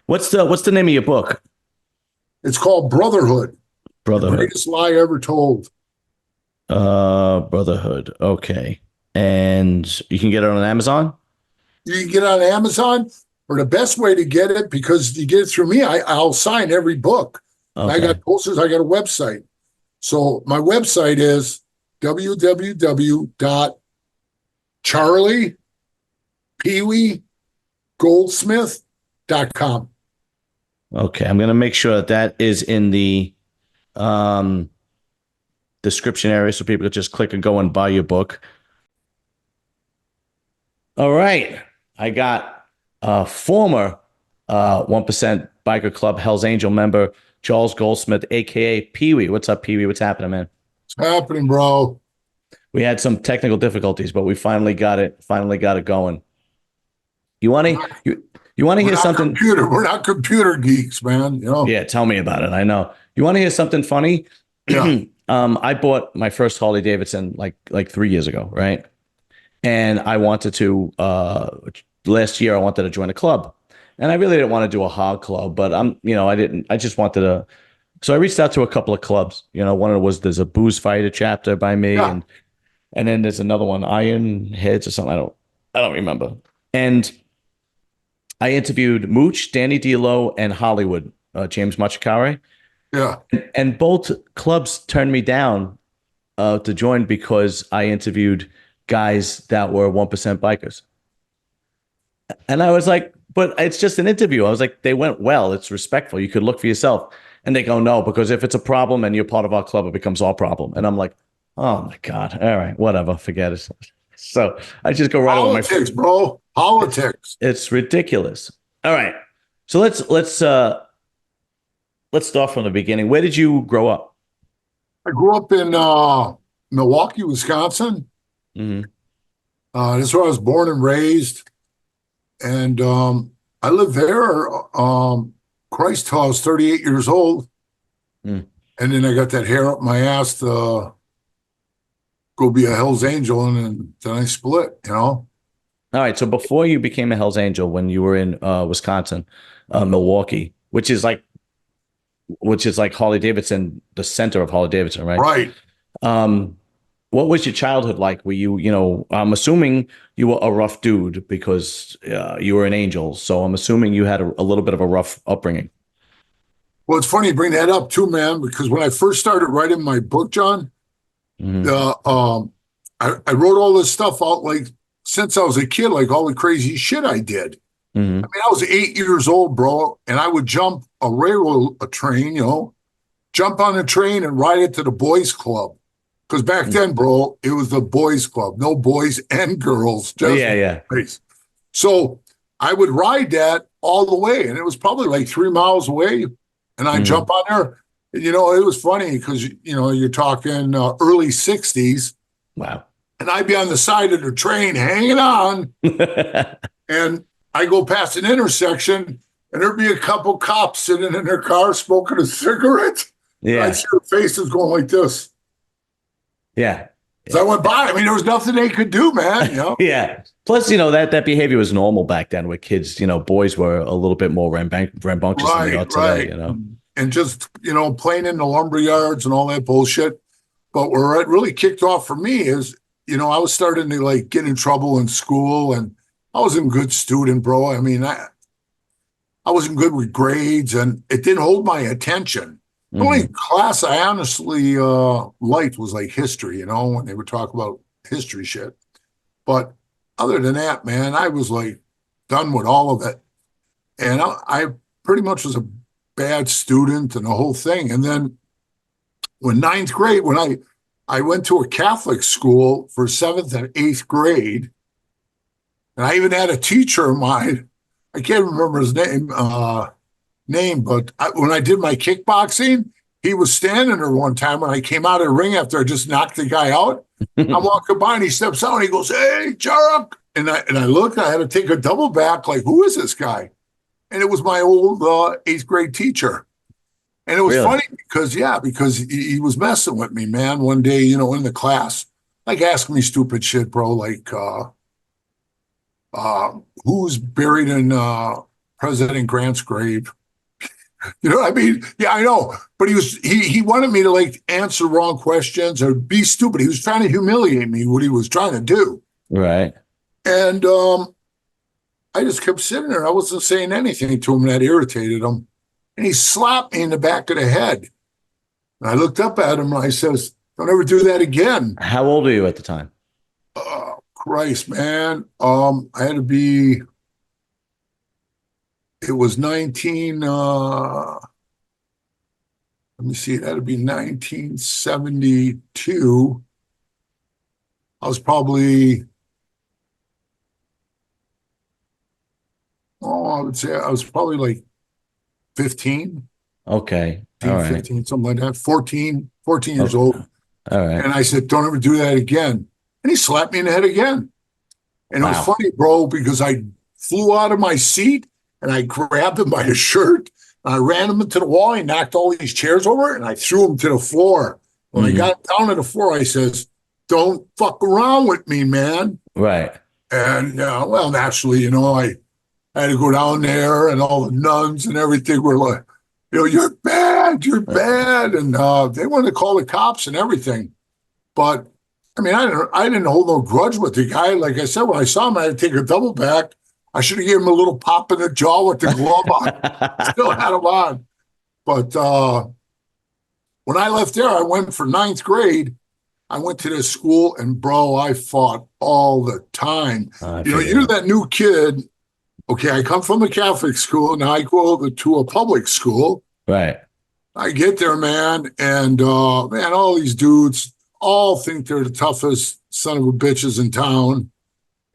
What's the name of your book? It's called Brotherhood, the Brotherhood. greatest lie ever told. Brotherhood. Okay. And you can get it on Amazon? You can get it on Amazon, or the best way to get it, because you get it through me, I'll sign every book. I got Okay. posters, I got a website. So my website is www.charliepeewee.goldsmith.com. Okay. I'm gonna make sure that that is in the um description area so people can just click and go and buy your book. All right. I got former 1% Biker Club Hell's Angel member Charles Goldsmith, aka Pee Wee. What's up, Pee Wee? What's happening, man? It's happening, bro. We had some technical difficulties, but we finally got it going. You want to you want to hear something? We're not computer geeks, man. Yeah, tell me about it. I know. You want to hear something funny? Yeah, I bought my first Harley Davidson like 3 years ago, right? And I wanted to last year I wanted to join a club. And I really didn't want to do a hog club, but I just wanted to. So I reached out to a couple of clubs. One of them was there's a booze fighter chapter by me, yeah. and then there's another one, Iron Heads or something. I don't remember. And I interviewed Mooch, Danny D'Lo, and Hollywood, James Machikare, Yeah. and both clubs turned me down to join because I interviewed guys that were 1% bikers. And I was like, but it's just an interview. I was like, they went well. It's respectful. You could look for yourself. And they go, no, because if it's a problem and you're part of our club, it becomes our problem. And I'm like, oh my God. All right, whatever. Forget it. So I just go right over my Politics, bro. Politics. it's ridiculous. All right. So let's start from the beginning. Where did you grow up? I grew up in Milwaukee, Wisconsin. Hmm. This is where I was born and raised. And I lived there, Christ, till I was 38 years old. Mm. And then I got that hair up my ass to go be a Hell's Angel. And then I split. All right. So before you became a Hell's Angel, when you were in Wisconsin, Milwaukee, which is like Harley Davidson, the center of Harley Davidson, right? Right. Um, what was your childhood like? Were I'm assuming you were a rough dude because you were an angel. So I'm assuming you had a little bit of a rough upbringing. Well, it's funny you bring that up too, man, because when I first started writing my book, John, Hmm. the I wrote all this stuff out like since I was a kid, like all the crazy shit I did. I Hmm. mean, I was 8 years old, bro, and I would jump a train, jump on a train and ride it to the boys' club. Because back then, bro, it was the boys' club, no boys and girls, just Yeah, yeah. boys. So I would ride that all the way, and it was probably like 3 miles away. And I'd Hmm. jump on there. It was funny because, you're talking early 60s, Wow. and I'd be on the side of the train hanging on, and I go past an intersection, and there'd be a couple cops sitting in their car smoking a cigarette. And I'd Yeah, see their faces going like this. yeah, As I went by, I mean, there was nothing they could do, man. yeah. Plus, that behavior was normal back then, where kids, boys were a little bit more rambunctious than they Right, are today. right. And just, playing in the lumber yards and all that bullshit. But where it really kicked off for me is, I was starting to like get in trouble in school, and I was a good student, bro. I mean, I wasn't good with grades, and it didn't hold my attention. The only Hmm. class I honestly liked was like history, when they would talk about history shit. But other than that, man, I was like done with all of it. And I pretty much was a bad student and the whole thing. And then when ninth grade, when I went to a Catholic school for seventh and eighth grade, and I even had a teacher of mine. I can't remember his name, but when I did my kickboxing, he was standing there one time when I came out of the ring after I just knocked the guy out. I'm walking by and he steps out and he goes, "Hey, Jarek." And I looked, I had to take a double back, like, who is this guy? And it was my old eighth grade teacher. And it was Really? funny because he was messing with me, man, one day, in the class, like asking me stupid shit, bro, like who's buried in President Grant's grave. You know what I mean? Yeah, I know. But he wanted me to like answer wrong questions or be stupid. He was trying to humiliate me, what he was trying to do. Right. And I just kept sitting there. I wasn't saying anything to him that irritated him. And he slapped me in the back of the head. And I looked up at him and I says, don't ever do that again. How old are you at the time? Oh, Christ, man. I had to be, it was 19, let me see, it had to be 1972. I was probably, I would say I was probably like 15, Okay. All right. 15, something like that, 14 years Okay. old. All right. And I said, don't ever do that again. And he slapped me in the head again. And it was Wow. funny, bro, because I flew out of my seat and I grabbed him by his shirt and I ran him into the wall. He knocked all these chairs over and I threw him to the floor. When I got down to the floor, I says, don't fuck around with me, man. Right. And, well, naturally, you know, I had to go down there and all the nuns and everything were like, you know, you're bad, you're bad. And they wanted to call the cops and everything. But I mean, I didn't hold no grudge with the guy. Like I said, when I saw him, I had to take a double back. I should have given him a little pop in the jaw with the glove on. Still had him on. But when I left there, I went for ninth grade. I went to this school, and bro, I fought all the time. You know, you're that new kid. Okay, I come from a Catholic school, now I go over to a public school. Right. I get there, man, and man, all these dudes all think they're the toughest son of a bitches in town.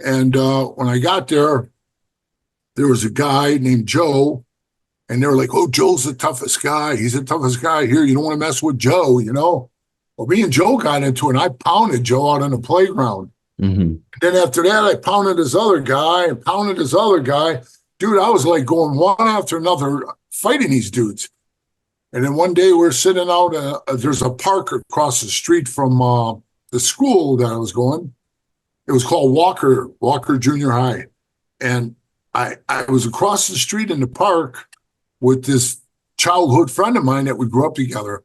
And when I got there was a guy named Joe, and they were like, oh, Joe's the toughest guy. He's the toughest guy here. You don't want to mess with Joe, you know? Well, me and Joe got into it, and I pounded Joe out on the playground. Mm-hmm. Then after that, I pounded this other guy and pounded this other guy. Dude, I was like going one after another, fighting these dudes. And then one day we're sitting out, there's a park across the street from the school that I was going. It was called Walker Junior High. And I was across the street in the park with this childhood friend of mine that we grew up together.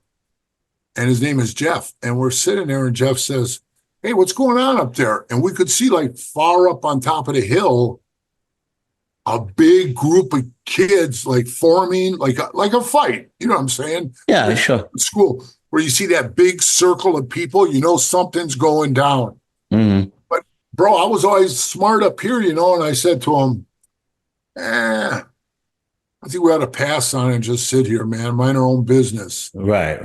And his name is Jeff. And we're sitting there and Jeff says, hey, what's going on up there? And we could see like far up on top of the hill, a big group of kids like forming like a fight. You know what I'm saying? Yeah, sure. School where you see that big circle of people, you know something's going down. Mm-hmm. But bro, I was always smart up here, you know, and I said to him, I think we ought to pass on and just sit here, man, mind our own business. Right.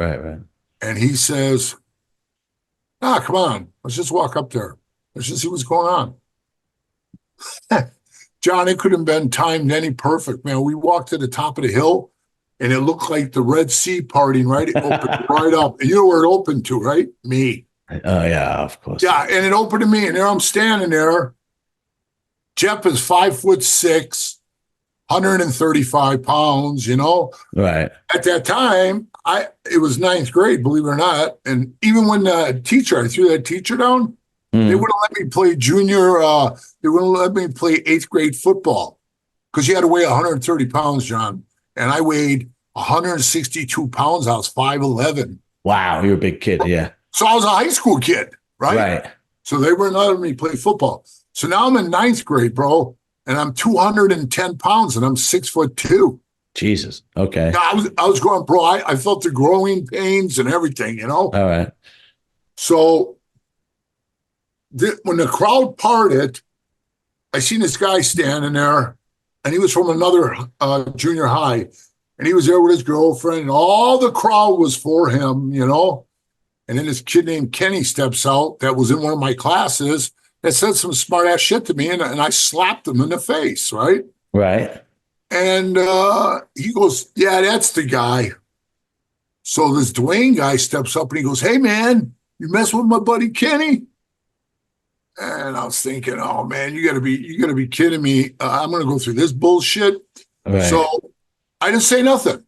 And he says, come on, let's just walk up there. Let's just see what's going on. John, it couldn't have been timed any perfect, man. We walked to the top of the hill, and it looked like the Red Sea parting, right? It opened right up. And you know where it opened to, right? Me. Oh, yeah, of course. Yeah, and it opened to me, and there I'm standing there. Jeff is 5'6", 135 pounds, you know? Right. At that time, it was ninth grade, believe it or not. And even when I threw that teacher down, they wouldn't let me play they wouldn't let me play eighth grade football because you had to weigh 130 pounds, John. And I weighed 162 pounds. I was 5'11". Wow, you're a big kid, yeah. So I was a high school kid, right? Right. So they weren't letting me play football. So now I'm in ninth grade, bro, and I'm 210 pounds, and I'm 6'2". Jesus. Okay. I was growing, bro. I felt the growing pains and everything, you know? All right. So when the crowd parted, I seen this guy standing there, and he was from another junior high, and he was there with his girlfriend, and all the crowd was for him, you know? And then this kid named Kenny steps out that was in one of my classes that said some smart ass shit to me, and I slapped him in the face, right? Right. And he goes, yeah, that's the guy. So this Dwayne guy steps up and he goes, hey, man, you mess with my buddy Kenny? And I was thinking, oh, man, you gotta be kidding me. I'm going to go through this bullshit. Right. So I didn't say nothing.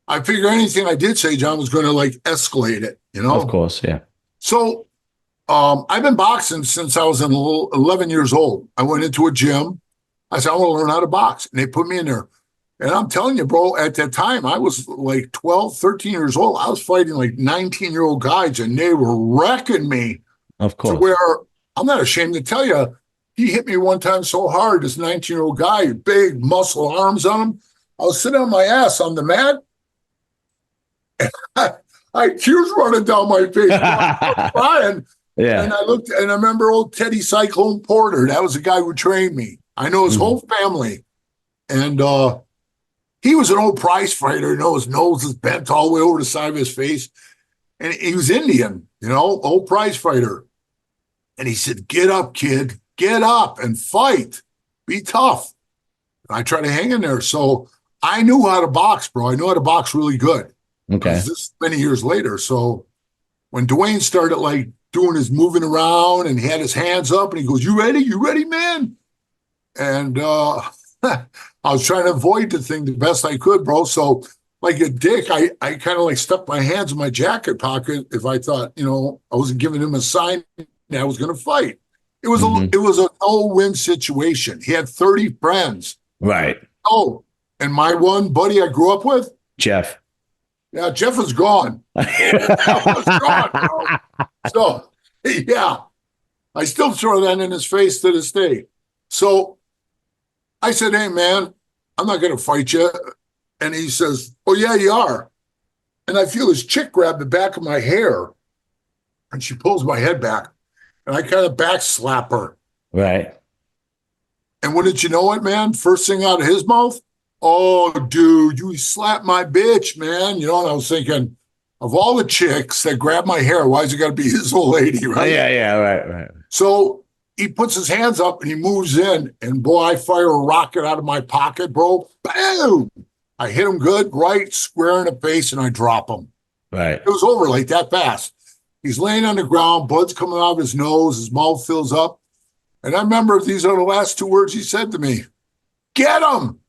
I figured anything I did say, John, was going to like escalate it, you know? Of course, yeah. So I've been boxing since I was 11 years old. I went into a gym. I said, I want to learn how to box. And they put me in there. And I'm telling you, bro, at that time, I was like 12, 13 years old. I was fighting like 19-year-old guys, and they were wrecking me Of to course. where I'm not ashamed to tell you, he hit me one time so hard, this 19-year-old guy, big muscle arms on him. I was sitting on my ass on the mat. I tears running down my face, bro. I was crying. And Yeah. I looked, and I remember old Teddy Cyclone Porter. That was the guy who trained me. I know his Mhm. whole family. And he was an old prize fighter. You know, his nose is bent all the way over the side of his face. And he was Indian, you know, old prize fighter. And he said, "Get up, kid. Get up and fight. Be tough." And I tried to hang in there. So I knew how to box, bro. I knew how to box really good. Okay. Because this many years later. So when Dwayne started like doing his moving around and he had his hands up and he goes, "You ready? You ready, man?" And I was trying to avoid the thing the best I could, bro. So like a dick, I kind of like stuck my hands in my jacket pocket if I thought, you know, I wasn't giving him a sign that I was going to fight. Hmm. It was a no-win situation. He had 30 friends. Right. Oh, and my one buddy I grew up with, Jeff. yeah, Jeff was gone. Jeff was gone, bro. So yeah, I still throw that in his face to this day. So I said, "Hey, man, I'm not going to fight you." And he says, "Oh, yeah, you are." And I feel this chick grab the back of my hair and she pulls my head back and I kind of back slap her. Right. And wouldn't you know it, man? First thing out of his mouth, "Oh, dude, you slapped my bitch, man." You know, and I was thinking, of all the chicks that grab my hair, why's it got to be his old lady, Oh, right? yeah. Yeah. Right. Right. So he puts his hands up and he moves in, and boy, I fire a rocket out of my pocket, bro. Bam! I hit him good, right square in the face, and I drop him. Right. It was over like that fast. He's laying on the ground, blood's coming out of his nose, his mouth fills up. And I remember these are the last two words he said to me: "Get him!"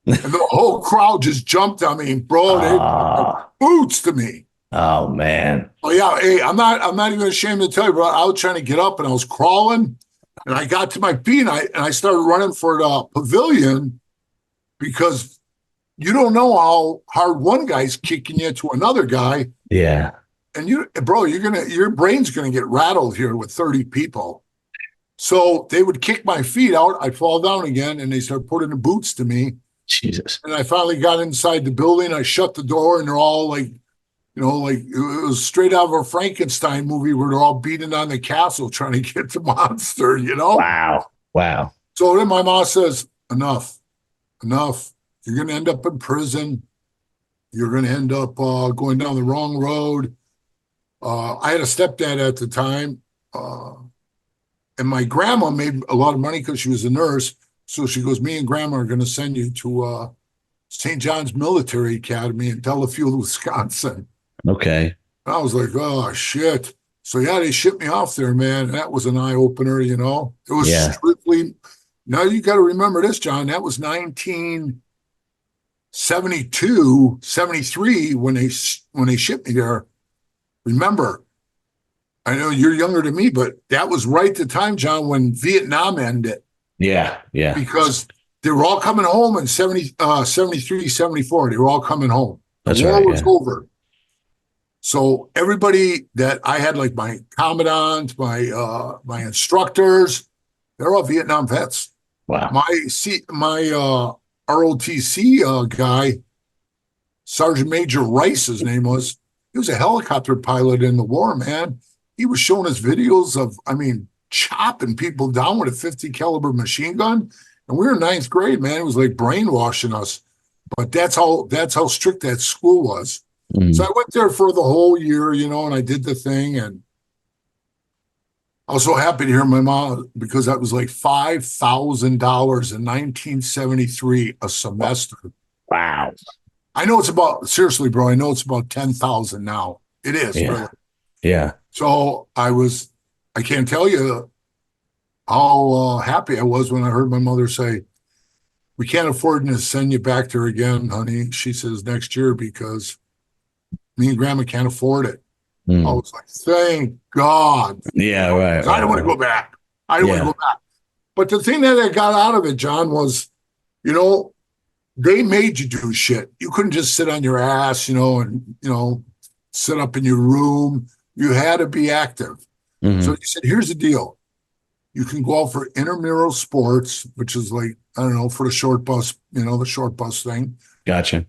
And the whole crowd just jumped on me, bro. They were Oh, boots to me. oh man. Oh yeah, hey, I'm not even ashamed to tell you, bro. I was trying to get up and I was crawling, and I got to my feet and I started running for the pavilion because you don't know how hard one guy's kicking you to another guy, Yeah. and your brain's gonna get rattled here with 30 people. So they would kick my feet out, I'd fall down again, and they start putting the boots to me. Jesus. And I finally got inside the building. I shut the door, and they're all like, you know, like it was straight out of a Frankenstein movie where they're all beating on the castle trying to get the monster, you know? Wow. Wow. So then my mom says, "Enough, enough. You're going to end up in prison. You're going to end up going down the wrong road." I had a stepdad at the time, and my grandma made a lot of money because she was a nurse. So she goes, "Me and grandma are going to send you to St. John's Military Academy in Delafield, Wisconsin." Okay. I was like, "Oh, shit." So, yeah, they shipped me off there, man. That was an eye opener, you know. It was Yeah. strictly, now you got to remember this, John. That was 1972, 73 when they shipped me there. Remember, I know you're younger than me, but that was right at the time, John, when Vietnam ended Yeah. Yeah. because they were all coming home in 73, 74. They were all coming home. The That's war right. was Yeah. over. So everybody that I had, like my commandant, my instructors, they're all Vietnam vets. Wow. My ROTC guy, Sergeant Major Rice, his name was. He was a helicopter pilot in the war, man. He was showing us videos of, I mean, chopping people down with a 50 caliber machine gun. And we were in ninth grade, man. It was like brainwashing us. But that's how strict that school was. So Mm. I went there for the whole year, you know, and I did the thing. And I was so happy to hear my mom because that was like $5,000 in 1973 a semester. Wow. I know it's about, seriously, bro, I know it's about 10,000 now. It is, Yeah. really. Yeah. So I can't tell you how happy I was when I heard my mother say, "We can't afford to send you back there again, honey." She says, "Next year because me and grandma can't afford it." I Mm. was like, "Thank God." Yeah. Right. I don't Right. want to go Right. back. I don't want to Yeah. go back. But the thing that I got out of it, John, was, you know, they made you do shit. You couldn't just sit on your ass, and sit up in your room. You had to be active. So Hmm. he said, here's the deal. You can go out for intramural sports, which is like, I don't know, for the short bus, the short bus thing. Gotcha.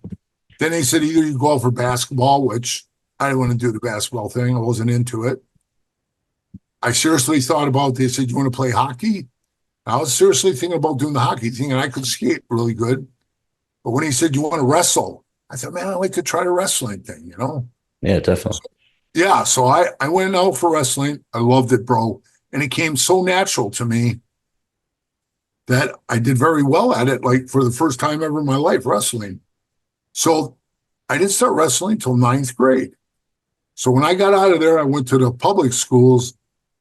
Then he said, either you go out for basketball, which I didn't want to do the basketball thing. I wasn't into it. I seriously thought about, they said, you want to play hockey? I was seriously thinking about doing the hockey thing, and I could skate really good. But when he said, you want to wrestle? I said, man, I'd like to try the wrestling thing. Yeah, definitely. Yeah, so I went out for wrestling. I loved it, bro. And it came so natural to me that I did very well at it, like for the first time ever in my life, wrestling. So I didn't start wrestling until ninth grade. So when I got out of there, I went to the public schools.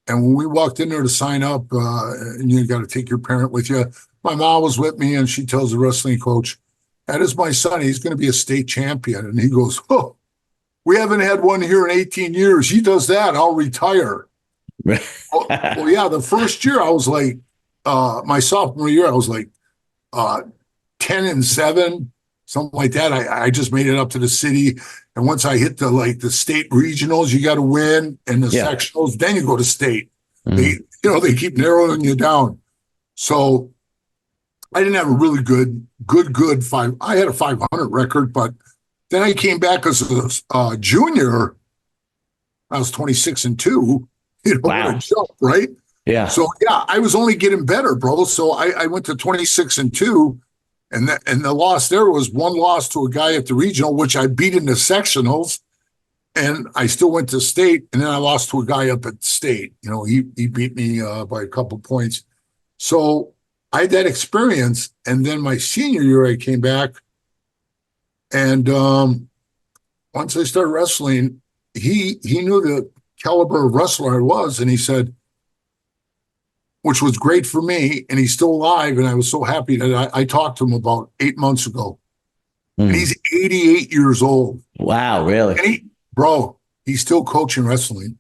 And when we walked in there to sign up, and you got to take your parent with you, my mom was with me, and she tells the wrestling coach, that is my son. He's going to be a state champion. And he goes, oh, we haven't had one here in 18 years. He does that, I'll retire. Well, yeah, the first year I was like, my sophomore year, I was like 10-7, something like that. I just made it up to the city. And once I hit the state regionals, you got to win, and the sectionals, then you go to state. Mm-hmm. They keep narrowing you down. So I didn't have a really good five. I had a 500 record, but then I came back as a junior. I was 26-2. Wow. What a jump, right? Yeah. So yeah, I was only getting better, bro. So I went to 26-2, and the loss there was one loss to a guy at the regional, which I beat in the sectionals, and I still went to state, and then I lost to a guy up at state. He beat me by a couple points. So I had that experience, and then my senior year I came back, and once I started wrestling, he knew the caliber of wrestler I was, and he said, which was great for me, and he's still alive, and I was so happy that I talked to him about 8 months ago. And he's 88 years old. Wow, really? And he's still coaching wrestling.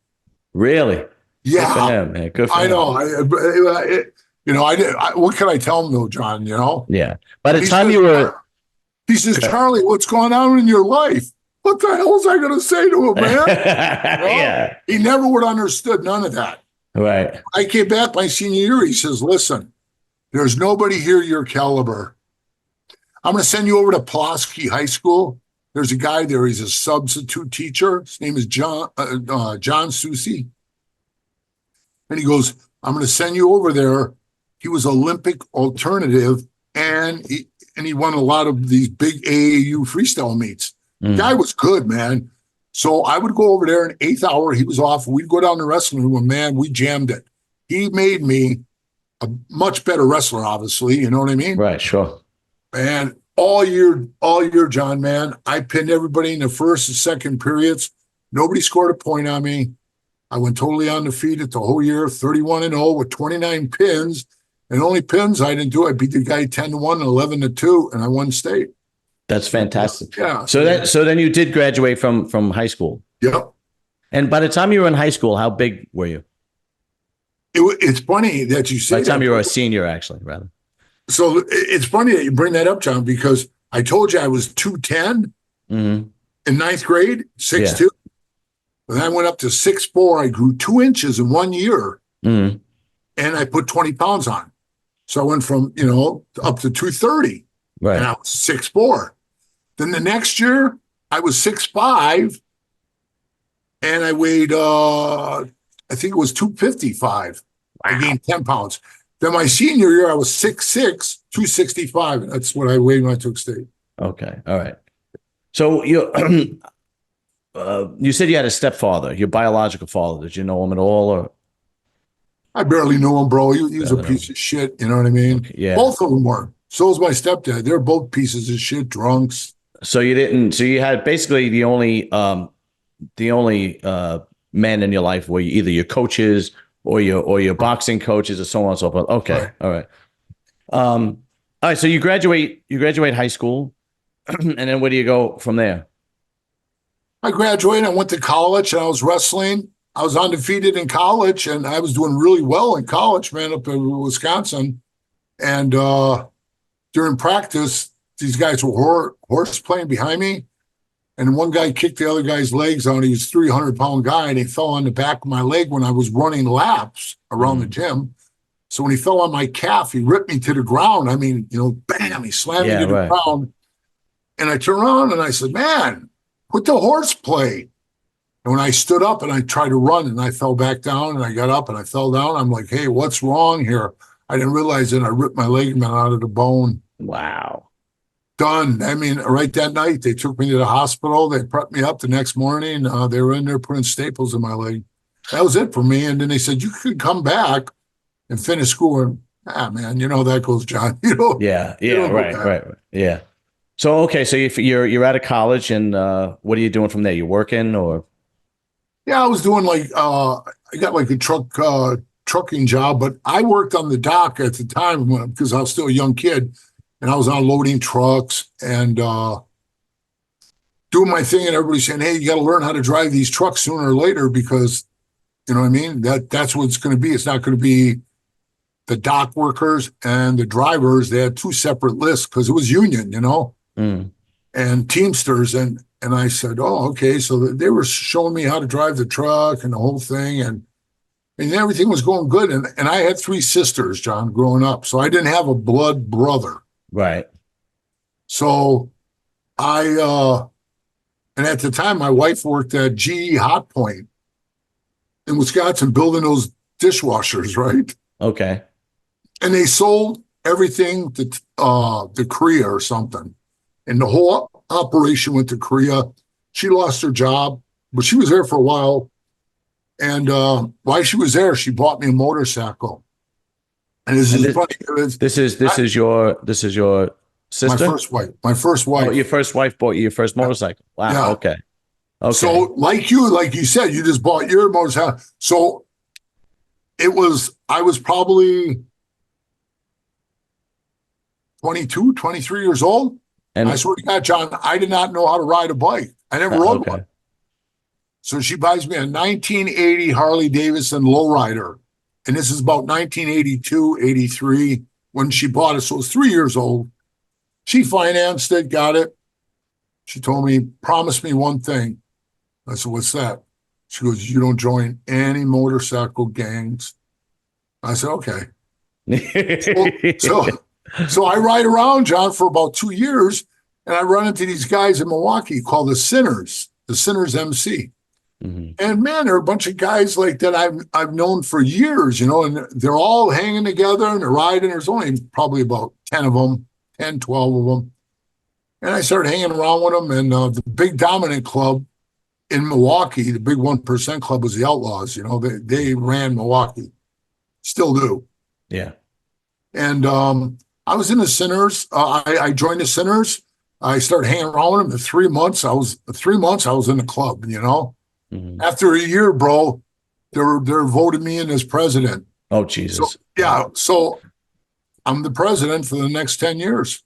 Really? Yeah. Good for him, man. Good for I him. know. What can I tell him though, John? Yeah. By the He time says, you were he says, Charlie, what's going on in your life? What the hell was I going to say to him, man? Yeah. He never would have understood none of that. Right. I came back my senior year. He says, listen, there's nobody here your caliber. I'm going to send you over to Pulaski High School. There's a guy there. He's a substitute teacher. His name is John Susi. And he goes, I'm going to send you over there. He was Olympic alternative, and he won a lot of these big AAU freestyle meets. The guy was good, man. So I would go over there in eighth hour. He was off. We'd go down to wrestling room, and man, we jammed it. He made me a much better wrestler, obviously. You know what I mean? Right, sure. And all year, John, man, I pinned everybody in the first and second periods. Nobody scored a point on me. I went totally undefeated the whole year, 31-0 with 29 pins. And only pins I didn't do, I beat the guy 10-1 and 11-2, and I won state. That's fantastic. Yeah. So then you did graduate from high school. Yep. And by the time you were in high school, how big were you? It's funny that you say By the time that. you were a senior, actually, rather. So it's funny that you bring that up, John, because I told you I was 210 in ninth grade, 6'2". Yeah. When I went up to 6'4", I grew 2 inches in 1 year, and I put 20 pounds on. So I went from, up to 230, right. And I was 6'4". Then the next year, I was 6'5", and I weighed, I think it was 255. Wow. I gained 10 pounds. Then my senior year, I was 6'6", 265. And that's what I weighed when I took state. Okay. All right. So you said you had a stepfather, your biological father. Did you know him at all? Or I barely knew him, bro. He was a piece of shit. You know what I mean? Okay, yeah. Both of them were. So was my stepdad. They're both pieces of shit, drunks. So you had basically the only men in your life were either your coaches or your boxing coaches or so on and so forth. Okay. Right. All right. All right. So you graduate high school, and then where do you go from there? I graduated. I went to college, and I was wrestling. I was undefeated in college, and I was doing really well in college, man, up in Wisconsin. And during practice, these guys were horse playing behind me. And one guy kicked the other guy's legs out. He was a 300-pound guy, and he fell on the back of my leg when I was running laps around the gym. So when he fell on my calf, he ripped me to the ground. I mean, bam, he slammed me to the ground. And I turned around and I said, man, put the horse play. And when I stood up and I tried to run and I fell back down and I got up and I fell down, I'm like, hey, what's wrong here? I didn't realize that I ripped my ligament out of the bone. Wow. Done. I mean, right that night, they took me to the hospital. They prepped me up the next morning. They were in there putting staples in my leg. That was it for me. And then they said, you could come back and finish school. And, man, you know how that goes, John. Yeah. Right. Yeah. So, okay. So you're out of college, and what are you doing from there? You working or? Yeah, I was doing I got like a trucking job, but I worked on the dock at the time because I was still a young kid. And I was unloading trucks and doing my thing, and everybody's saying, hey, you got to learn how to drive these trucks sooner or later because, you know what I mean? That's what it's going to be. It's not going to be the dock workers and the drivers. They had two separate lists because it was union, and Teamsters. And I said, oh, okay. So they were showing me how to drive the truck and the whole thing. And everything was going good. And I had 3 sisters, John, growing up. So I didn't have a blood brother. Right. So and at the time, my wife worked at GE Hot Point in Wisconsin building those dishwashers, right? Okay. And they sold everything to Korea or something. And the whole operation went to Korea. She lost her job, but she was there for a while. And while she was there, she bought me a motorcycle. And this is funny. This is your sister? My first wife. My first wife. Oh, your first wife bought you your first motorcycle. Wow. Yeah. Okay. So like you said, you just bought your motorcycle. So I was probably 22, 23 years old. And I swear to God, John, I did not know how to ride a bike. I never rode one. So she buys me a 1980 Harley Davidson lowrider. And this is about 1982, 83 when she bought it. So it was 3 years old. She financed it, got it. She told me, promise me one thing. I said, what's that? She goes, you don't join any motorcycle gangs. I said, okay. So I ride around, John, for about 2 years. And I run into these guys in Milwaukee called the Sinners MC. Mm-hmm. And man, there are a bunch of guys like that I've known for years, and they're all hanging together and they're riding. There's only probably about 10 of them, 10, 12 of them. And I started hanging around with them. And the big dominant club in Milwaukee, the big 1% club was the Outlaws. They ran Milwaukee, still do. Yeah. And I was in the Sinners. I joined the Sinners. I started hanging around with them. In 3 months, I was in the club, Mm-hmm. After a year, bro, they're voted me in as president. Oh, Jesus. So I'm the president for the next 10 years.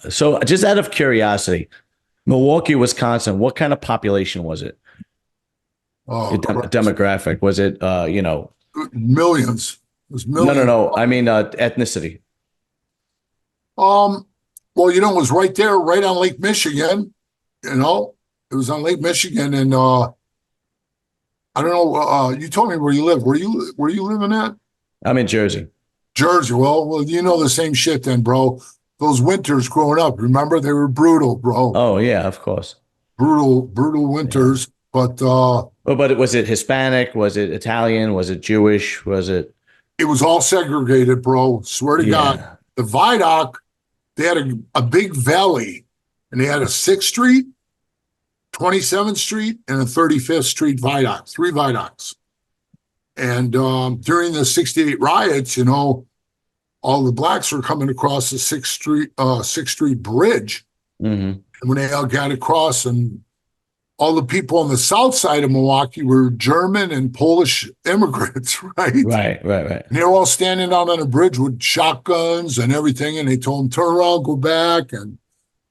So just out of curiosity, Milwaukee, Wisconsin, what kind of population was it? Oh, demographic? Was it, Millions. It was millions. No. I mean, ethnicity. Well, it was right there, right on Lake Michigan. It was on Lake Michigan. And I don't know. You told me where you live. Where you living at? I'm in Jersey. Jersey. Well, you know the same shit then, bro. Those winters growing up, remember? They were brutal, bro. Oh, yeah, of course. Brutal winters. Yeah. But was it Hispanic? Was it Italian? Was it Jewish? Was it? It was all segregated, bro. Swear to God. The Viaduct, they had a big valley, and they had a 6th Street, 27th Street, and a 35th Street viaduct, 3 viaducts. And during the 68 riots, all the blacks were coming across the 6th Street Bridge. Mm-hmm. And when they all got across, and all the people on the south side of Milwaukee were German and Polish immigrants, right? Right. And they were all standing out on a bridge with shotguns and everything, and they told them, turn around, go back. And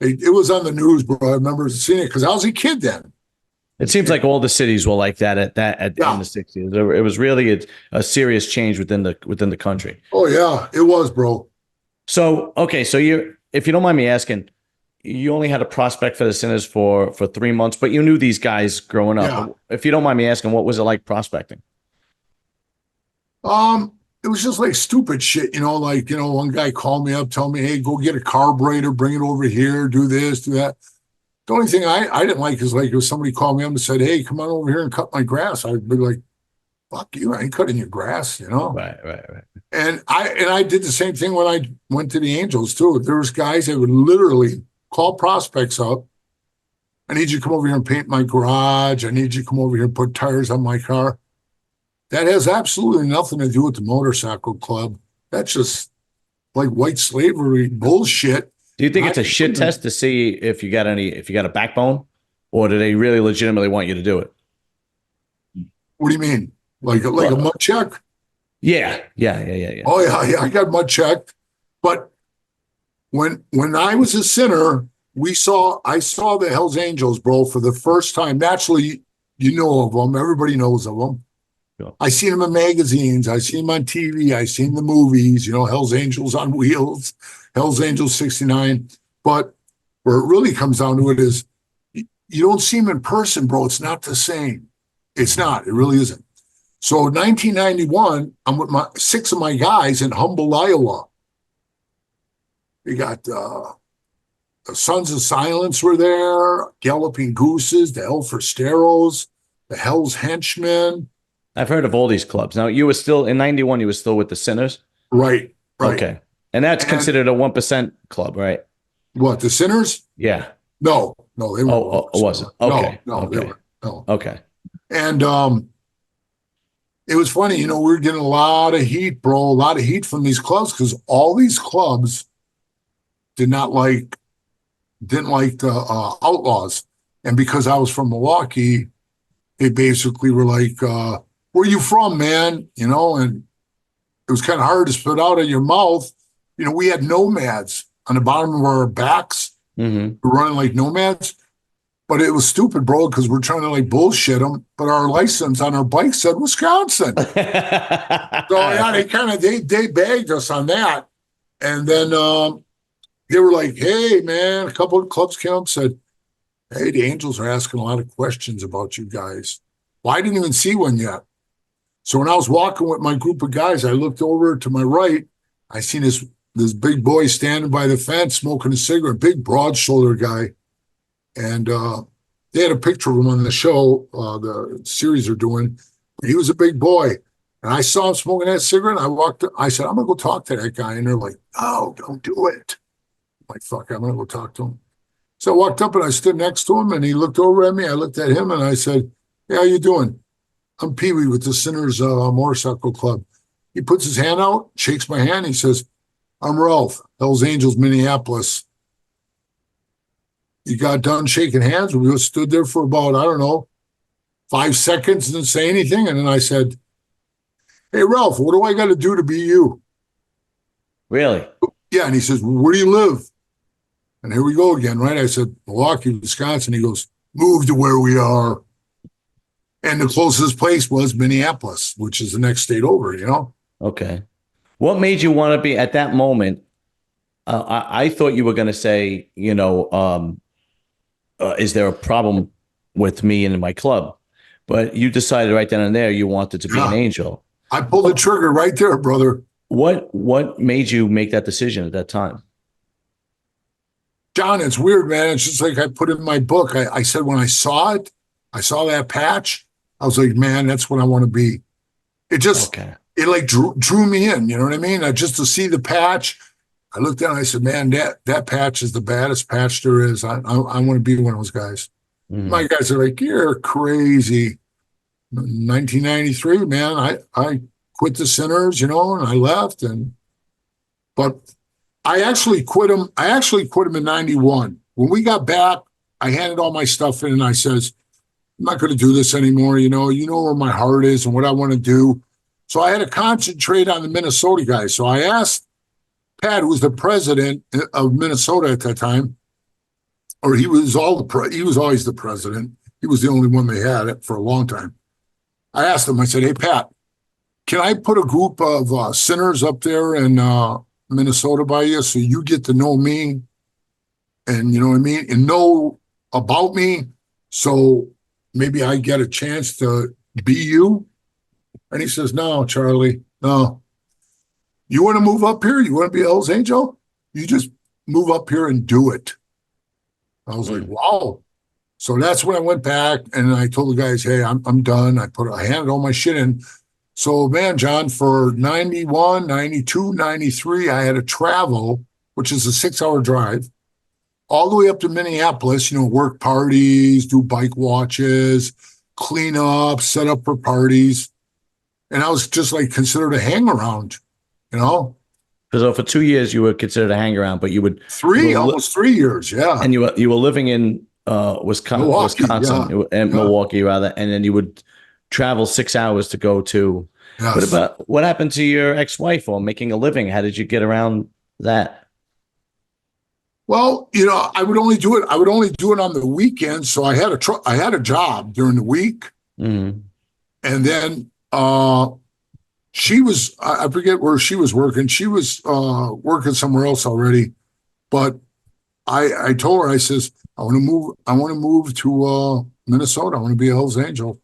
it was on the news, bro. I remember seeing it because I was a kid then. It seems like all the cities were like that in the 60s. It was really a serious change within the country. Oh yeah, it was, bro. So okay, so if you don't mind me asking, you only had a prospect for the Sinners for 3 months, but you knew these guys growing Yeah. up. If you don't mind me asking, what was it like prospecting? It was just like stupid shit, like, one guy called me up, telling me, hey, go get a carburetor, bring it over here, do this, do that. The only thing I didn't like is like if somebody called me up and said, hey, come on over here and cut my grass, I'd be like, fuck you, I ain't cutting your grass. Right, right, right. And I did the same thing when I went to the Angels too. There was guys that would literally call prospects up. I need you to come over here and paint my garage. I need you to come over here and put tires on my car. That has absolutely nothing to do with the motorcycle club. That's just like white slavery bullshit. Do you think And it's a shit test to see if you got a backbone, or do they really legitimately want you to do it? what do you mean? Like a mud check? Yeah, yeah, yeah, yeah, yeah. Oh yeah, I got mud checked. But when I was a sinner, I saw the Hells Angels, bro, for the first time. Naturally, you know of them. Everybody knows of them. Sure. I seen them in magazines. I seen them on TV. I seen the movies. Hells Angels on Wheels, Hells Angels '69. But where it really comes down to it is you don't see them in person, bro. It's not the same. It's not. It really isn't. So 1991, I'm with six of my guys in Humboldt, Iowa. We got the Sons of Silence were there, Galloping Gooses, the Elfersteros, the Hell's Henchmen. I've heard of all these clubs. Now, you were still in '91. You were still with the Sinners. Right. Okay, and that's And considered a 1% club, right? what, the Sinners? Yeah. No, they weren't. It wasn't. Okay. No, they Okay. weren't. No. Okay. And it was funny, we were getting a lot of heat, bro, a lot of heat from these clubs because all these clubs didn't like the Outlaws. And because I was from Milwaukee, they basically were like, where you from, man? And it was kind of hard to spit out of your mouth. We had nomads on the bottom of our backs. Mm-hmm. We're running like nomads. But it was stupid, bro, because we're trying to like bullshit them. But our license on our bike said Wisconsin. So yeah, they bagged us on that. And then they were like, hey, man, a couple of clubs came up and said, hey, the Angels are asking a lot of questions about you guys. Well, I didn't even see one yet. So when I was walking with my group of guys, I looked over to my right. I seen this big boy standing by the fence smoking a cigarette, big broad-shouldered guy. And they had a picture of him on the show, the series they're doing. He was a big boy. And I saw him smoking that cigarette. And I said, I'm going to go talk to that guy. And they're like, oh, don't do it. I'm like, fuck, I'm going to go talk to him. So I walked up and I stood next to him and he looked over at me. I looked at him and I said, hey, how you doing? I'm Pee Wee with the Sinners Motorcycle Club. He puts his hand out, shakes my hand. He says, I'm Ralph, Hells Angels, Minneapolis. He got done shaking hands. We just stood there for about, I don't know, 5 seconds, didn't say anything. And then I said, hey, Ralph, what do I got to do to be you? Really? Yeah. And he says, well, where do you live? And here we go again, right? I said, Milwaukee, Wisconsin. He goes, move to where we are. And the closest place was Minneapolis, which is the next state over, Okay. What made you want to be at that moment? I thought you were going to say, is there a problem with me and my club? But you decided right then and there you wanted to be an angel. I pulled the trigger right there, brother. What made you make that decision at that time? John, it's weird, man. It's just like I put in my book. I said when I saw that patch, I was like, man, that's what I want to be. It just, it like drew me in, you know what I mean? Just to see the patch, I looked down and I said, man, that patch is the baddest patch there is. I want to be one of those guys. Mm. My guys are like, you're crazy. 1993, man, I quit the Sinners, and I left. But I actually quit them. I actually quit them in 91. When we got back, I handed all my stuff in and I says, I'm not going to do this anymore. You know where my heart is and what I want to do. So I had to concentrate on the Minnesota guys. So I asked Pat, who was the president of Minnesota at that time, or he was always the president. He was the only one they had it for a long time. I asked him, I said, hey, Pat, can I put a group of sinners up there in Minnesota by you so you get to know me and you know what I mean, and know about me. So maybe I get a chance to be you. And he says, no, Charlie, no. You want to move up here? You want to be a Hell's Angel? You just move up here and do it. I was like, Mm. wow. So that's when I went back and I told the guys, hey, I'm done. I handed all my shit in. So man, John, for 91, 92, 93, I had to travel, which is a 6-hour drive, all the way up to Minneapolis, work parties, do bike watches, clean up, set up for parties. And I was just like considered a hang around, you know? Because for 2 years you were considered a hang around, but you were Almost 3 years, yeah. and you were living in Milwaukee, yeah, Wisconsin, and yeah, Milwaukee rather, and then you would travel 6 hours to go to. yes. What happened to your ex-wife or making a living? How did you get around that? Well, I would only do it. I would only do it on the weekends. So I had a job during the week, Mm-hmm. and then she was. I forget where she was working. She was working somewhere else already. But I told her, I says, I want to move. I want to move to Minnesota. I want to be a Hell's Angel.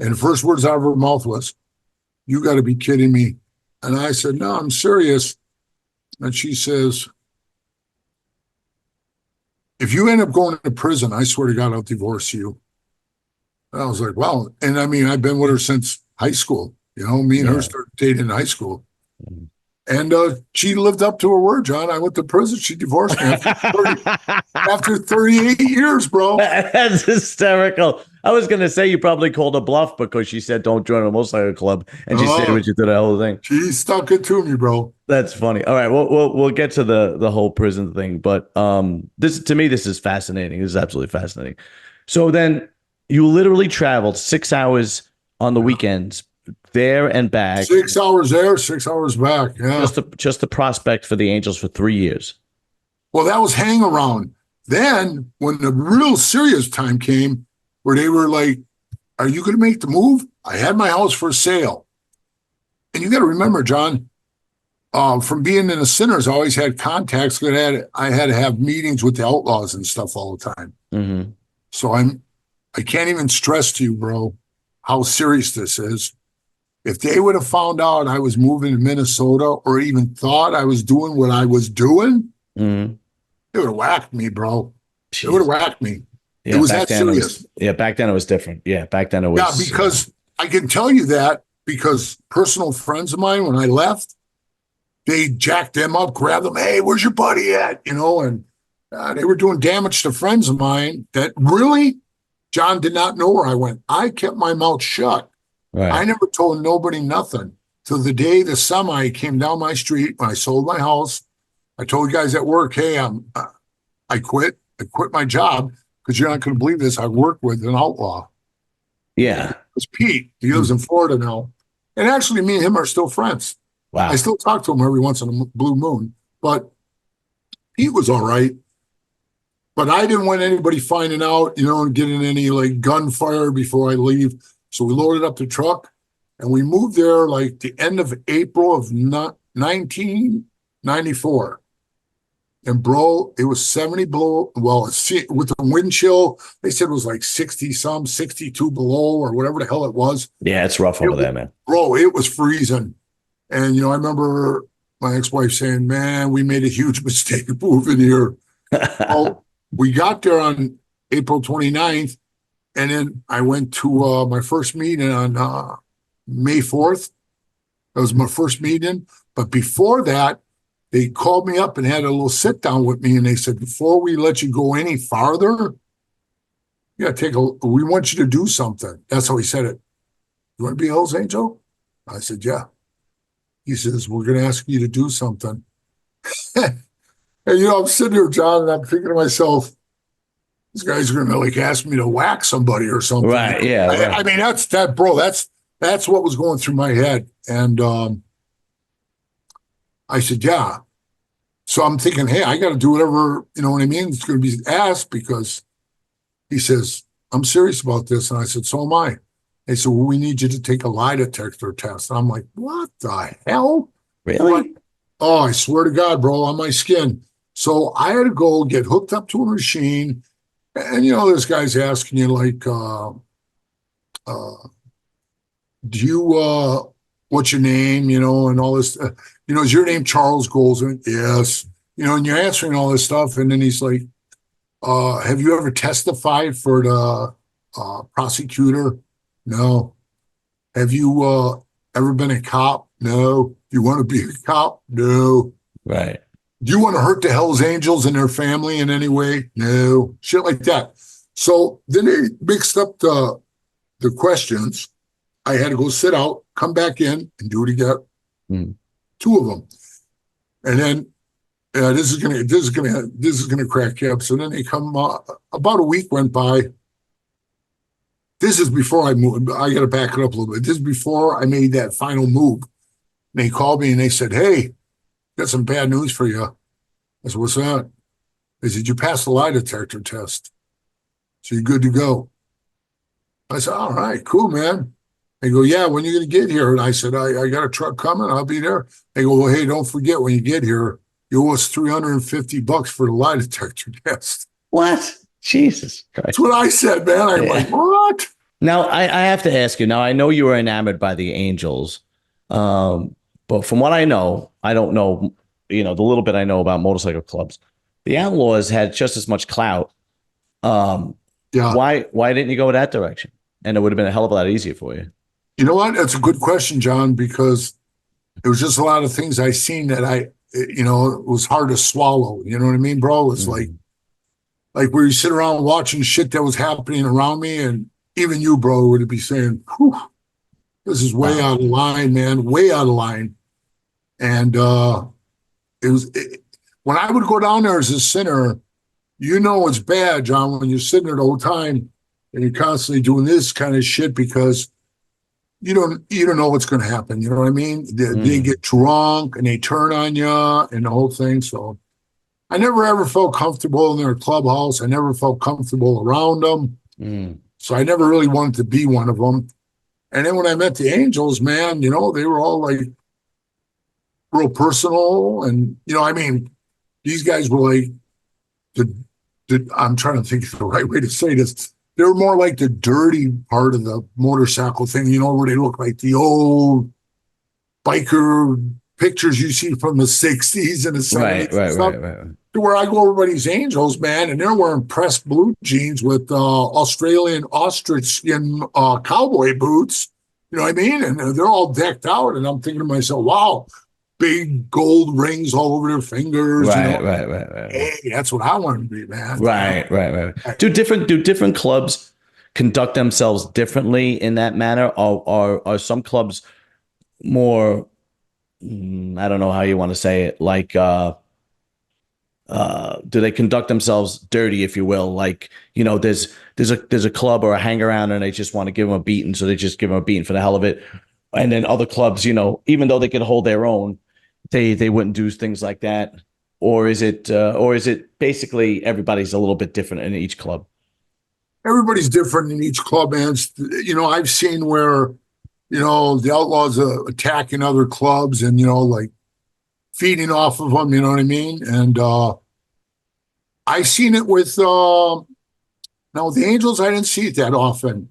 And the first words out of her mouth was, "You got to be kidding me." And I said, "No, I'm serious." And she says, if you end up going to prison, I swear to God, I'll divorce you. And I was like, wow. And I mean, I've been with her since high school. Me and her Yeah. started dating in high school. And she lived up to her word, John. I went to prison. She divorced me after 38 years, bro. That's hysterical. I was gonna say you probably called a bluff because she said don't join a motorcycle club, and she stayed Oh, with you through the whole thing. she stuck it to me, bro. That's funny. All right, we'll get to the whole prison thing, but this to me this is fascinating. This is absolutely fascinating. So then you literally traveled 6 hours on the weekends there and back 6 hours there, 6 hours back. Yeah. just to prospect for the Angels for 3 years. Well, that was hang around. Then when the real serious time came where they were like, are you going to make the move? I had my house for sale. And you got to remember, John, from being in the Sinners, I always had contacts. I had to have meetings with the outlaws and stuff all the time. Mm-hmm. So I can't even stress to you, bro, how serious this is. If they would have found out I was moving to Minnesota or even thought I was doing what I was doing, Mm-hmm. they would have whacked me, bro. They would have whacked me. It Yeah, was back that then serious. back then it was different. Yeah, back then it Yeah, was. because I can tell you that because personal friends of mine, when I left, they jacked them up, grabbed them. Hey, where's your buddy at? And they were doing damage to friends of mine that really, John did not know where I went. I kept my mouth shut. Right. I never told nobody nothing till the day the semi came down my street when I sold my house. I told guys at work, hey, I quit. I quit my job because you're not going to believe this. I worked with an outlaw. Yeah. It's Pete. He lives in Florida now. And actually, me and him are still friends. Wow. I still talk to him every once in a blue moon. But Pete was all right. But I didn't want anybody finding out, and getting any like gunfire before I leave. So we loaded up the truck and we moved there like the end of April of 1994. And bro, it was 70 below. Well, with the wind chill, they said it was like 60 some, 62 below or whatever the hell it was. Yeah, it's rough over there, man. Bro, it was freezing. And, I remember my ex-wife saying, man, we made a huge mistake moving here. Well, we got there on April 29th. And then I went to my first meeting on May 4th. That was my first meeting. But before that, they called me up and had a little sit down with me. And they said, before we let you go any farther, we want you to do something. That's how he said it. You want to be a Hell's Angel? I said, yeah. He says, we're going to ask you to do something. And, I'm sitting here, John, and I'm thinking to myself, these guys are going to like ask me to whack somebody or something. Right. Yeah. Right. I mean, that's what was going through my head. And I said, yeah. So I'm thinking, hey, I got to do whatever, you know what I mean? It's going to be asked because he says, I'm serious about this. And I said, so am I. They said, well, we need you to take a lie detector test. And I'm like, what the hell? Really? What? Oh, I swear to God, bro, on my skin. So I had to go get hooked up to a machine. And, you know, this guy's asking you, like, uh, do you, what's your name, you know, and all this, you know, is your name Charles Goldsman? Yes. You know, and you're answering all this stuff. And then he's like, have you ever testified for the prosecutor? No. Have you ever been a cop? No. Do you want to be a cop? No. Right. Do you want to hurt the Hells Angels and their family in any way? No. Shit like that. So then they mixed up the questions. I had to go sit out, come back in, and do it again. Mm. Two of them, and then this is gonna crack you up. So then they come. About a week went by. This is before I moved. I got to back it up a little bit. This is before I made that final move. And they called me and they said, "Hey, got some bad news for you." I said, "What's that?" They said, "You passed the lie detector test, so you're good to go." I said, "All right, cool, man." They go, "Yeah, when are you going to get here?" And I said, I got a truck coming. I'll be there." They go, "Well, hey, don't forget when you get here, you owe us $350 for the lie detector test." What? Jesus That's Christ. what I said, man. I'm Yeah. like, what? Now, I have to ask you. Now, I know you were enamored by the Angels, um, but from what I know, I don't know, you know, the little bit I know about motorcycle clubs, the Outlaws had just as much clout. Um, Yeah. why didn't you go that direction? And it would have been a hell of a lot easier for you. You know what? That's a good question, John, because it was just a lot of things I seen that you know, it was hard to swallow. You know what I mean, bro? It's Mm. like where you sit around watching shit that was happening around me, and even you, bro, would be saying, "Whew, this is way Wow. out of line, man, way out of line." And when I would go down there as a sinner, you know it's bad, John, when you're sitting there the whole time and you're constantly doing this kind of shit because you don't know what's going to happen. You know what I mean? They Mm. get drunk and they turn on you and the whole thing. So I never ever felt comfortable in their clubhouse. I never felt comfortable around them. Mm. So I never really wanted to be one of them. And then when I met the Angels, man, you know, they were all like real personal. And, you know, I mean, these guys were like the, I'm trying to think of the right way to say this. They were more like the dirty part of the motorcycle thing, you know, where they look like the old biker pictures you see from the 60s and the Right, 70s and right, stuff. right, right. To where I go over by these Angels, man, and they're wearing pressed blue jeans with Australian ostrich skin cowboy boots. You know what I mean? And they're all decked out. And I'm thinking to myself, wow, big gold rings all over their fingers. You know, Right, right, right, right, right. hey, that's what I want to be, man. You know? Right, right, right. Do different clubs conduct themselves differently in that manner? Or are some clubs more I don't know how you want to say it, like do they conduct themselves dirty, if you will? Like, you know, there's a club or a hang around and they just want to give them a beating, so they just give them a beating for the hell of it. And then other clubs, you know, even though they could hold their own, they wouldn't do things like that. Or is it basically everybody's a little bit different in each club? Everybody's different in each club, man. You know, I've seen where, you know, the Outlaws are attacking other clubs and, you know, like feeding off of them, you know what I mean? And I seen it with, now the Angels, I didn't see it that often,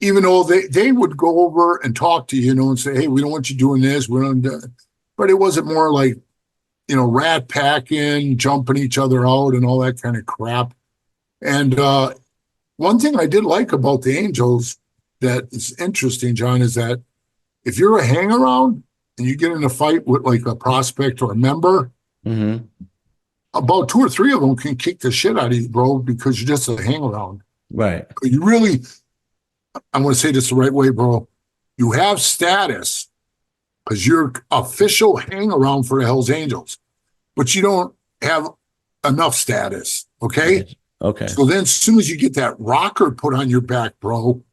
even though they would go over and talk to you, you know, and say, hey, we don't want you doing this. We don't, but it wasn't more like, you know, rat packing, jumping each other out and all that kind of crap. And one thing I did like about the Angels that is interesting, John, is that if you're a hang around and you get in a fight with like a prospect or a member, Mm-hmm. about two or three of them can kick the shit out of you, bro, because you're just a hang around. Right. You really, I'm going to say this the right way, bro. You have status because you're official hang around for the Hells Angels, but you don't have enough status. Okay. Right. Okay. So then as soon as you get that rocker put on your back, bro,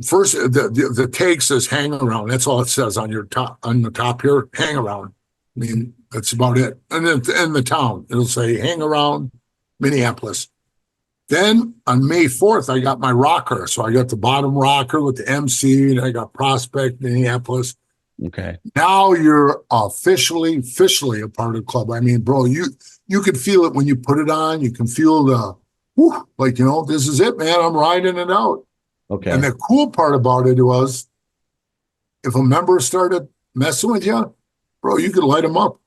first the tag says hang around. That's all it says on your top, on the top here, hang around. I mean, that's about it. And then in the town, it'll say hang around Minneapolis. Then on May 4th, I got my rocker. So I got the bottom rocker with the MC, and I got Prospect, Minneapolis. Okay. Now you're officially a part of the club. I mean, bro, you can feel it when you put it on. You can feel the, whew, like, this is it, man. I'm riding it out. And Okay. the cool part about it was if a member started messing with you, bro, you could light them up.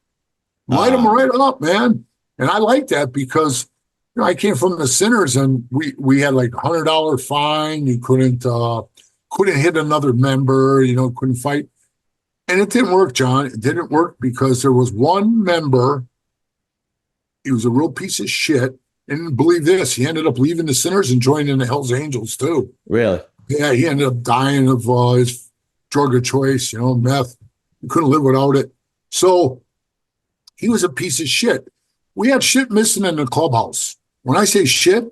Light them Ah, right up, man. And I like that because I came from the Sinners and we had like $100 fine. You couldn't hit another member, couldn't fight. And it didn't work, John. It didn't work because there was one member. He was a real piece of shit. And believe this, he ended up leaving the Sinners and joining the Hells Angels too. really? Yeah, he ended up dying of his drug of choice, meth. He couldn't live without it. So he was a piece of shit. We had shit missing in the clubhouse. When I say shit,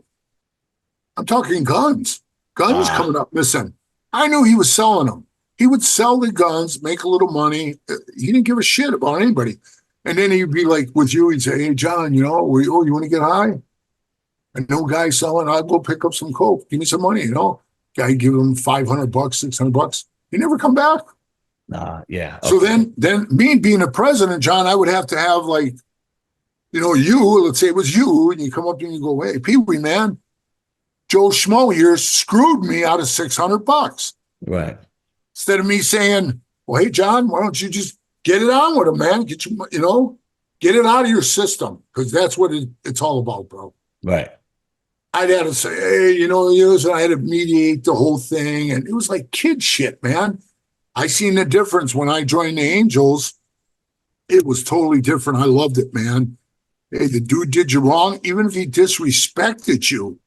I'm talking guns. Guns Ah, coming up missing. I knew he was selling them. He would sell the guns, make a little money. He didn't give a shit about anybody. And then he'd be like with you, he'd say, hey, John, you want to get high? And no guy selling, I'll go pick up some coke. Give me some money, Guy give him $500, $600. He never come back. yeah. So Okay. then me being a president, John, I would have to have like, let's say it was you, and you come up and you go, hey, Pee Wee, man, Joe Schmo here screwed me out of $600. Right. Instead of me saying, well, hey, John, why don't you just get it on with him, man? Get it out of your system, because that's what it's all about, bro. Right. I'd have to say, hey, I had to mediate the whole thing. And it was like kid shit, man. I seen the difference when I joined the Angels. It was totally different. I loved it, man. Hey, the dude did you wrong. Even if he disrespected you,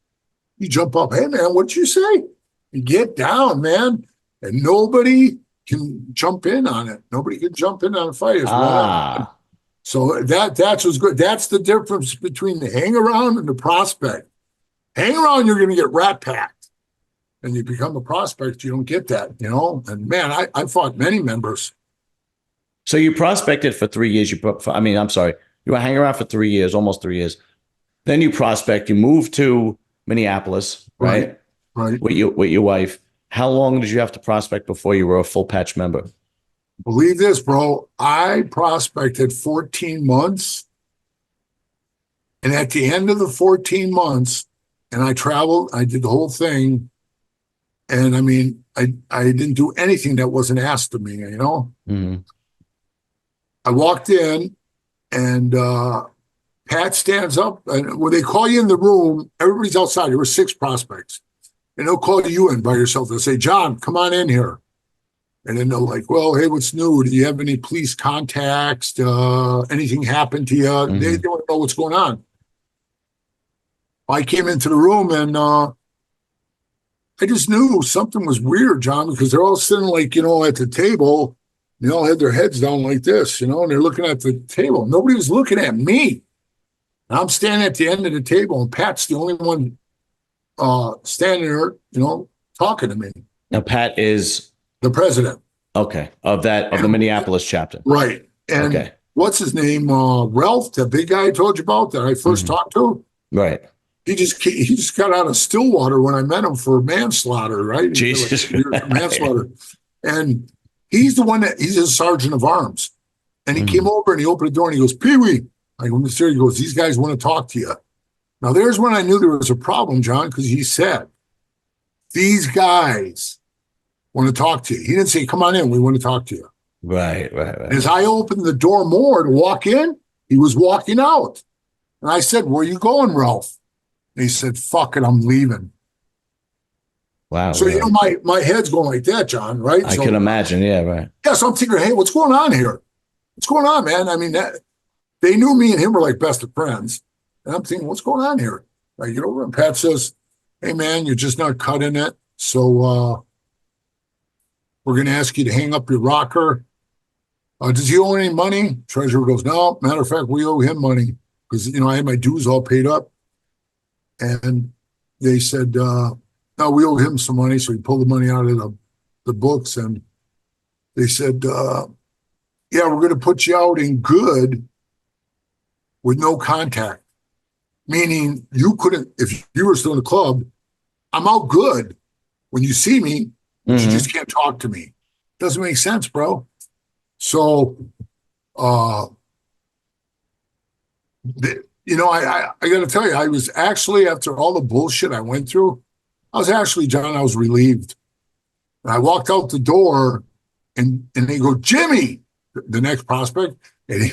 you jump up, hey, man, what'd you say? You get down, man. And nobody can jump in on it. Nobody can jump in on a fight. It's one-on-one. Ah, So that's what's good. That's the difference between the hang around and the prospect. Hang around, you're going to get rat packed. And you become a prospect, you don't get that, And man, I fought many members. so you prospected for 3 years. I'm sorry. You were hanging around for 3 years, almost 3 years. Then you prospect. You moved to Minneapolis, Right, right? right. With your wife. How long did you have to prospect before you were a full patch member? Believe this, bro. I prospected 14 months. And at the end of the 14 months, and I traveled, I did the whole thing. And I mean, I didn't do anything that wasn't asked of me, Mm-hmm. I walked in and Pat stands up. And when they call you in the room, everybody's outside. There were 6 prospects. And they'll call you in by yourself. They'll say, John, come on in here. And then they're like, well, hey, what's new? Do you have any police contacts? Anything happened to you? They Mm-hmm. don't know what's going on. I came into the room and I just knew something was weird, John, because they're all sitting like, at the table. They all had their heads down like this, and they're looking at the table. Nobody was looking at me. And I'm standing at the end of the table, and Pat's the only one standing there, talking to me, Now, Pat is the president. okay of the Minneapolis chapter. Right. And Okay. what's his name? Ralph, the big guy I told you about that I first Mm-hmm. talked to. Right. He just got out of Stillwater when I met him for manslaughter, right? He did like Jesus. 2 years for manslaughter. And he's a sergeant of arms. And he came Mm-hmm. over and he opened the door and he goes, Pee Wee. I go, Mr. He goes, these guys want to talk to you. Now, there's when I knew there was a problem, John, because he said, these guys want to talk to you. He didn't say, come on in, we want to talk to you. Right. And as I opened the door more to walk in, he was walking out. And I said, where are you going, Ralph? And he said, fuck it, I'm leaving. Wow. So, Really? my head's going like that, John, right? I So, can imagine. Yeah. Right. yeah, so I'm thinking, hey, what's going on here? What's going on, man? I mean, they knew me and him were like best of friends. And I'm thinking, what's going on here? I get over and Pat says, hey, man, you're just not cutting it. So we're going to ask you to hang up your rocker. Does he owe any money? Treasurer goes, no, matter of fact, we owe him money because, I had my dues all paid up. And they said, no, we owe him some money. So he pulled the money out of the books. And they said, yeah, we're going to put you out in good with no contact. Meaning you couldn't, if you were still in the club, I'm out good when you see me, but you Mm-hmm. just can't talk to me. Doesn't make sense, bro. So, uh, I got to tell you, I was actually, after all the bullshit I went through, John, I was relieved. And I walked out the door and they go, Jimmy, the next prospect. And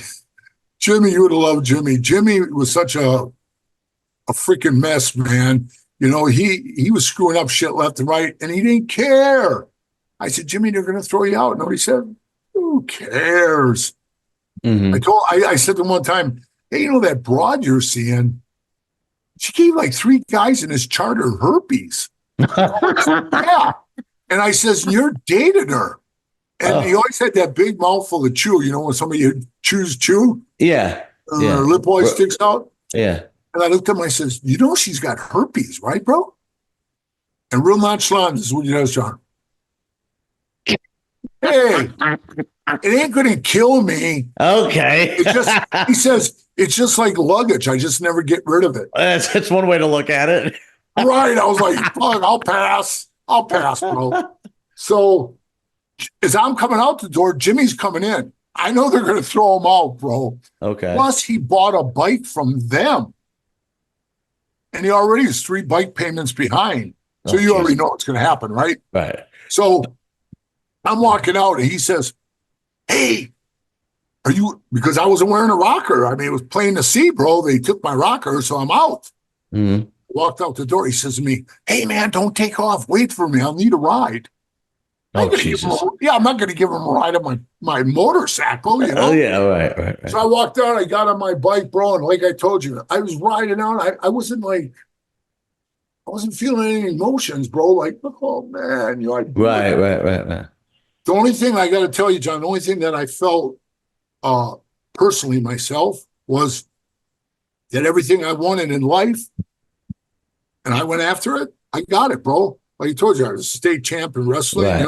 Jimmy, you would have loved Jimmy. Jimmy was such a freaking mess, man. He was screwing up shit left and right, and he didn't care. I said, Jimmy, they're going to throw you out. No, he said, who cares? Mm-hmm. I said to him one time, hey, that broad you're seeing, she gave like 3 guys in his charter herpes. Yeah. And I says, you're dated her. And he always had that big mouthful of chew, when somebody chews chew. Yeah. Her lip always sticks out. Yeah. And I looked at him, I says, she's got herpes, right, bro? And real nonchalant, this is what he does, John. Hey, it ain't going to kill me. Okay. He says, it's just like luggage. I just never get rid of it. That's one way to look at it. Right. I was like, fuck, I'll pass, bro. So as I'm coming out the door, Jimmy's coming in. I know they're going to throw him out, bro. Okay. Plus, he bought a bike from them. And he already is 3 bike payments behind. So you already know what's going to happen, right? Right. So I'm walking out and he says, hey, are you, because I wasn't wearing a rocker. I mean, it was plain to see, bro. They took my rocker, so I'm out. Mm-hmm. Walked out the door. He says to me, hey, man, don't take off. Wait for me. I'll need a ride. Oh, Jesus. I'm not going to give him a ride on my motorcycle, Oh, yeah, right. So I walked out. I got on my bike, bro. And like I told you, I was riding out. I wasn't feeling any emotions, bro. Like, oh, man. Right. The only thing I got to tell you, John, the only thing that I felt personally myself was that everything I wanted in life, and I went after it, I got it, bro. Like I told you, I was a state champ in wrestling, Right.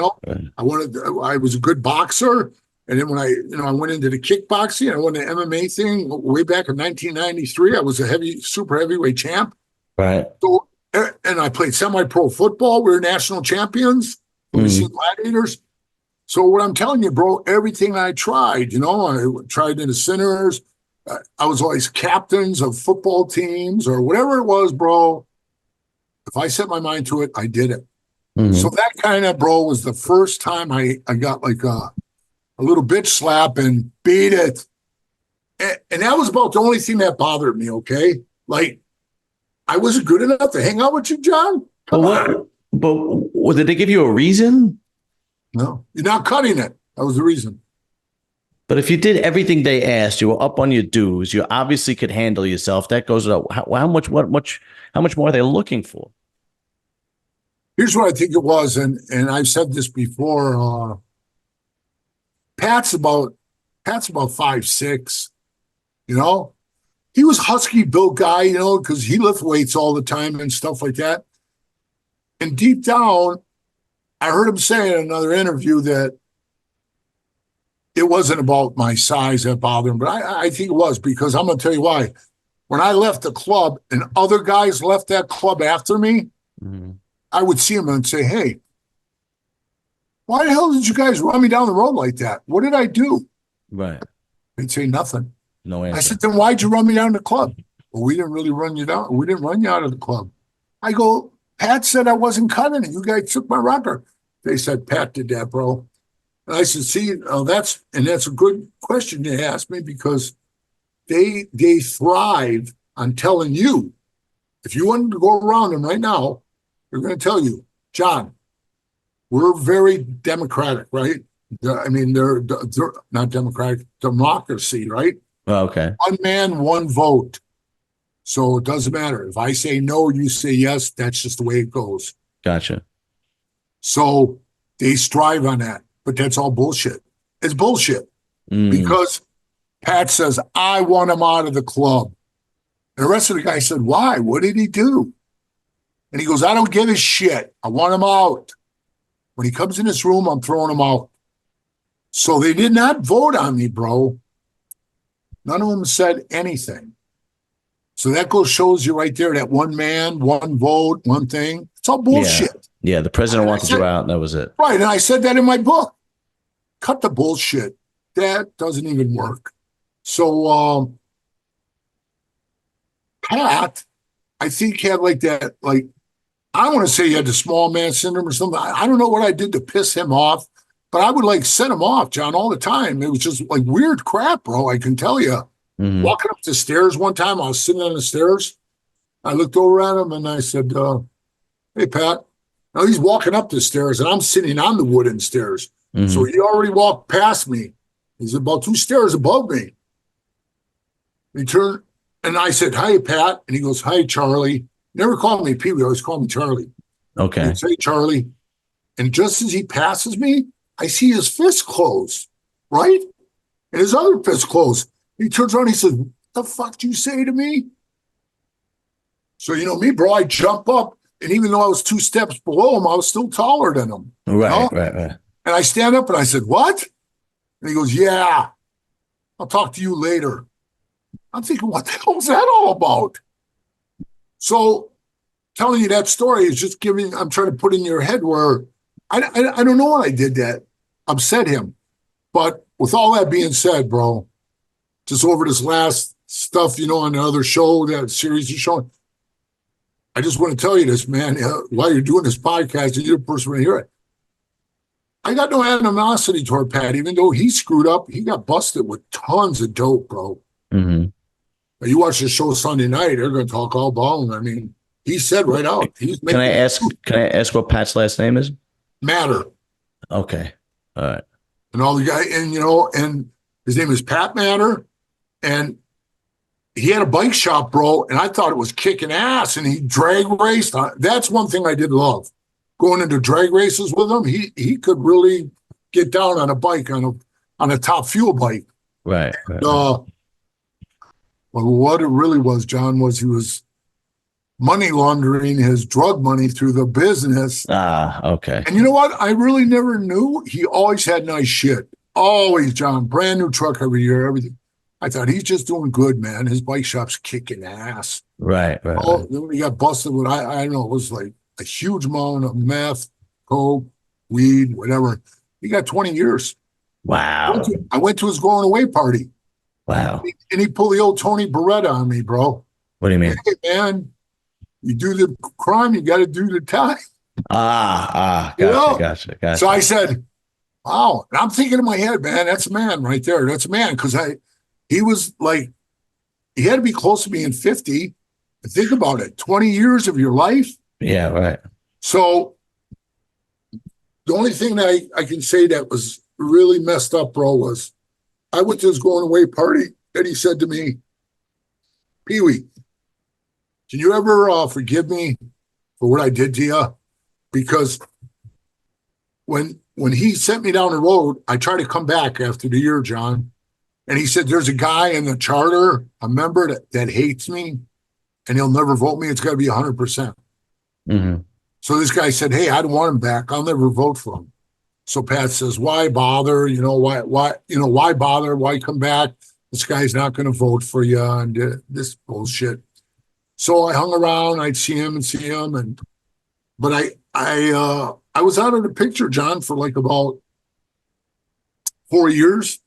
I was a good boxer. And then when I went into the kickboxing, I won the MMA thing way back in 1993. I was a super heavyweight champ. Right. So, and I played semi-pro football. We were national champions. We seen gladiators. So what I'm telling you, bro, everything I tried, I tried in the centers. I was always captains of football teams or whatever it was, bro. If I set my mind to it, I did it. Mm-hmm. So that kind of, bro, was the first time I got like a little bitch slap and beat it. And that was about the only thing that bothered me, okay? Like, I wasn't good enough to hang out with you, John. But did they give you a reason? No, you're not cutting it. That was the reason. But if you did everything they asked, you were up on your dues, you obviously could handle yourself. That goes up. How much more are they looking for? Here's what I think it was, and I've said this before. Pat's about 5'6". He was husky built guy, because he lift weights all the time and stuff like that. And deep down, I heard him say in another interview that it wasn't about my size that bothered him, but I think it was, because I'm going to tell you why. When I left the club and other guys left that club after me, I would see him and say, hey, why the hell did you guys run me down the road like that? What did I do? Right. They'd say nothing. No answer. I said, then why'd you run me down the club? Well, we didn't really run you down. We didn't run you out of the club. I go, Pat said I wasn't cutting it. You guys took my rocker. They said, Pat did that, bro. And I said, see, that's a good question you asked me, because they thrive on telling you. If you wanted to go around them right now, they're going to tell you, John, we're very democratic, right? I mean, they're not democratic, democracy, right? Okay. One man, one vote. So it doesn't matter. If I say no, you say yes. That's just the way it goes. Gotcha. So they strive on that, but that's all bullshit. It's bullshit because Pat says, I want him out of the club. And the rest of the guy said, why? What did he do? And he goes, I don't give a shit. I want him out. When he comes in this room, I'm throwing him out. So they did not vote on me, bro. None of them said anything. So that shows you right there that one man, one vote, one thing. It's all bullshit. Yeah, the president wanted you out, and that was it. Right, and I said that in my book. Cut the bullshit. that doesn't even work. So Pat, I think had like that, like I want to say he had the small man syndrome or something. I don't know what I did to piss him off, but I would like set him off, John, all the time. It was just like weird crap, bro. I can tell you. Hmm. Walking up the stairs one time, I was sitting on the stairs. I looked over at him and I said, "Hey, Pat." Now he's walking up the stairs and I'm sitting on the wooden stairs. So Hmm. he already walked past me. He's about 2 stairs above me. He turned and I said, "Hi, Pat." And he goes, "Hi, Charlie." Never called me Pee Wee, always called me Charlie. He Okay. goes, "Hey, Charlie." And just as he passes me, I see his fist close, right? And his other fist close. He turns around and he says, "What the fuck did you say to me?" So, you know me, bro, I jump up. And even though I was 2 steps below him, I was still taller than him, you Right, know? right, right. And I stand up and I said, "What?" And he goes, "Yeah, I'll talk to you later." I'm thinking, what the hell is that all about? So telling you that story is just I'm trying to put in your head where I don't know what I did that upset him. But with all that being said, bro, just over this last stuff, on the other show, that series you're showing, I just want to tell you this, man, while you're doing this podcast, and you're the person to hear it. I got no animosity toward Pat, even though he screwed up. He got busted with tons of dope, bro. Hmm. You watch the show Sunday night, they're going to talk all bone. I mean, he said right out, he's Can I making ask? Can I ask what Pat's last name is? matter. Okay. All right. And all the guy, and his name is Pat Matter. And he had a bike shop, bro. And I thought it was kicking ass. And he drag raced. That's one thing I did love. Going into drag races with him, he could really get down on a bike, on a top fuel bike. Right. Right. Well, what it really was, John, was he was money laundering his drug money through the business. Ah, okay. And you know what? I really never knew. He always had nice shit. Always, John. Brand new truck every year, everything. I thought he's just doing good, man. His bike shop's kicking ass. Right. Right. Oh, Right. then he got busted with, I don't know, it was like a huge amount of meth, coke, weed, whatever. He got 20 years. Wow. I went to his going away party. Wow. And he pulled the old Tony Beretta on me, bro. What do you mean? Hey, man, you do the crime, you got to do the time. Gotcha. So I said, wow. And I'm thinking in my head, man, that's a man right there. That's a man. Because he was like, he had to be close to being 50. And think about it, 20 years of your life. Yeah, right. So the only thing that I can say that was really messed up, bro, was I went to his going away party and he said to me, "Pee Wee, can you ever forgive me for what I did to you?" Because when he sent me down the road, I tried to come back after the year, John. And he said, "There's a guy in the charter, a member that hates me, and he'll never vote me. It's got to be 100%. Hmm. So this guy said, "Hey, I don't want him back. I'll never vote for him." So Pat says, "Why bother? Why bother? Why come back? This guy's not going to vote for you," and this bullshit. So I hung around. I'd see him, but I was out of the picture, John, for like about 4 years.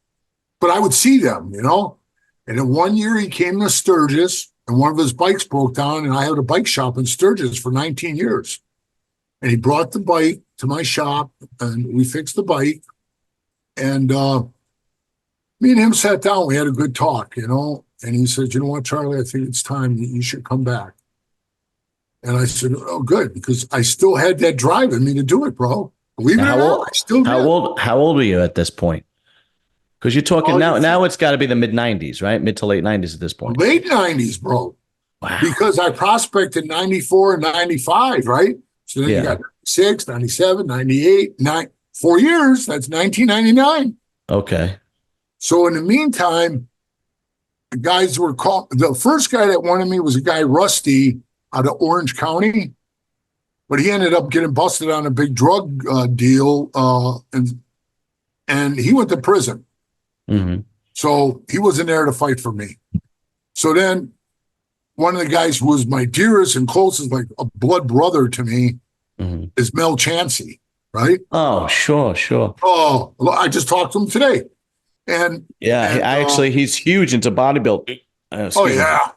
But I would see them, And in one year, he came to Sturgis, and one of his bikes broke down, and I had a bike shop in Sturgis for 19 years. And he brought the bike to my shop, and we fixed the bike. And me and him sat down. We had a good talk, And he said, "You know what, Charlie? I think it's time you should come back." And I said, "Oh, good," because I still had that drive in me to do it, bro. Believe it or not, I still did. How old were you at this point? Because you're talking now it's got to be the mid 90s, right? Mid to late 90s at this point. Late 90s, bro. Wow. Because I prospected 94 and 95, right? So then you got 96, 97, 98, 4 years. That's 1999. Okay. So in the meantime, the guys were called. The first guy that wanted me was a guy, Rusty, out of Orange County. But he ended up getting busted on a big drug deal, and he went to prison. Mm-hmm. So he wasn't there to fight for me. So then one of the guys who was my dearest and closest, like a blood brother to me, is Mel Chancey, right? Oh, sure. Oh, I just talked to him today. And Yeah, and he's huge into bodybuilding. oh Excuse me, yeah,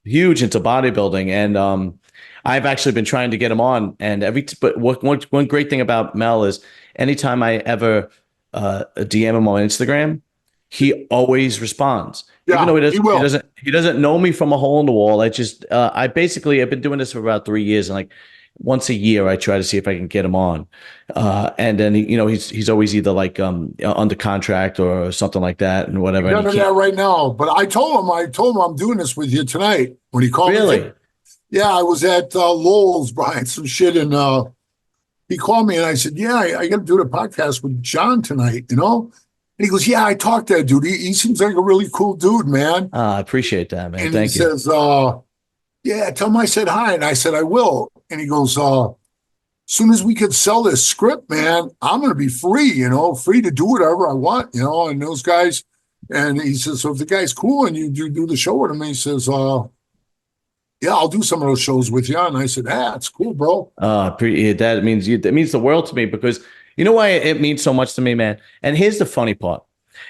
huge into bodybuilding, and I've actually been trying to get him on. And but one great thing about Mel is anytime I ever DM him on Instagram, he always responds, even yeah, though he will. he doesn't know me from a hole in the wall. I basically I've been doing this for about 3 years, and like once a year I try to see if I can get him on, and then he's always either like under contract or something like that, and He's whatever, and he under can't that right now. But I told him I'm doing this with you tonight. When he called me, really. yeah, I was at Lowell's buying some shit, and he called me, and I said, yeah, I got to do the podcast with John tonight, you know? And he goes, yeah, I talked to that dude. He seems like a really cool dude, man. I appreciate that, man. And he Thank you. says, yeah, tell him I said hi. And I said, I will. And he goes, soon as we could sell this script, man, I'm going to be free, free to do whatever I want, and those guys. And he says, so if the guy's cool and you do the show with him, he says, yeah, I'll do some of those shows with you. And I said, it's cool, bro. That means that means the world to me because you know why it means so much to me, man. And here's the funny part.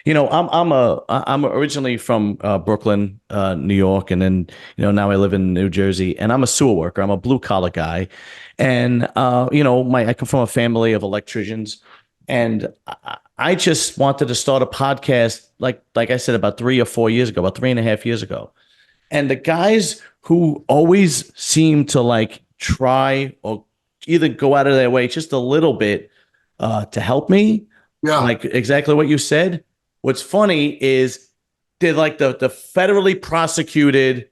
I'm originally from Brooklyn, New York, and then now I live in New Jersey, and I'm a sewer worker. I'm a blue collar guy, and I come from a family of electricians, and I just wanted to start a podcast, like I said, about 3 or 4 years ago, about 3.5 years ago. And the guys who always seem to like try or either go out of their way just a little bit to help me, Yeah, like exactly what you said. What's funny is they're like the federally prosecuted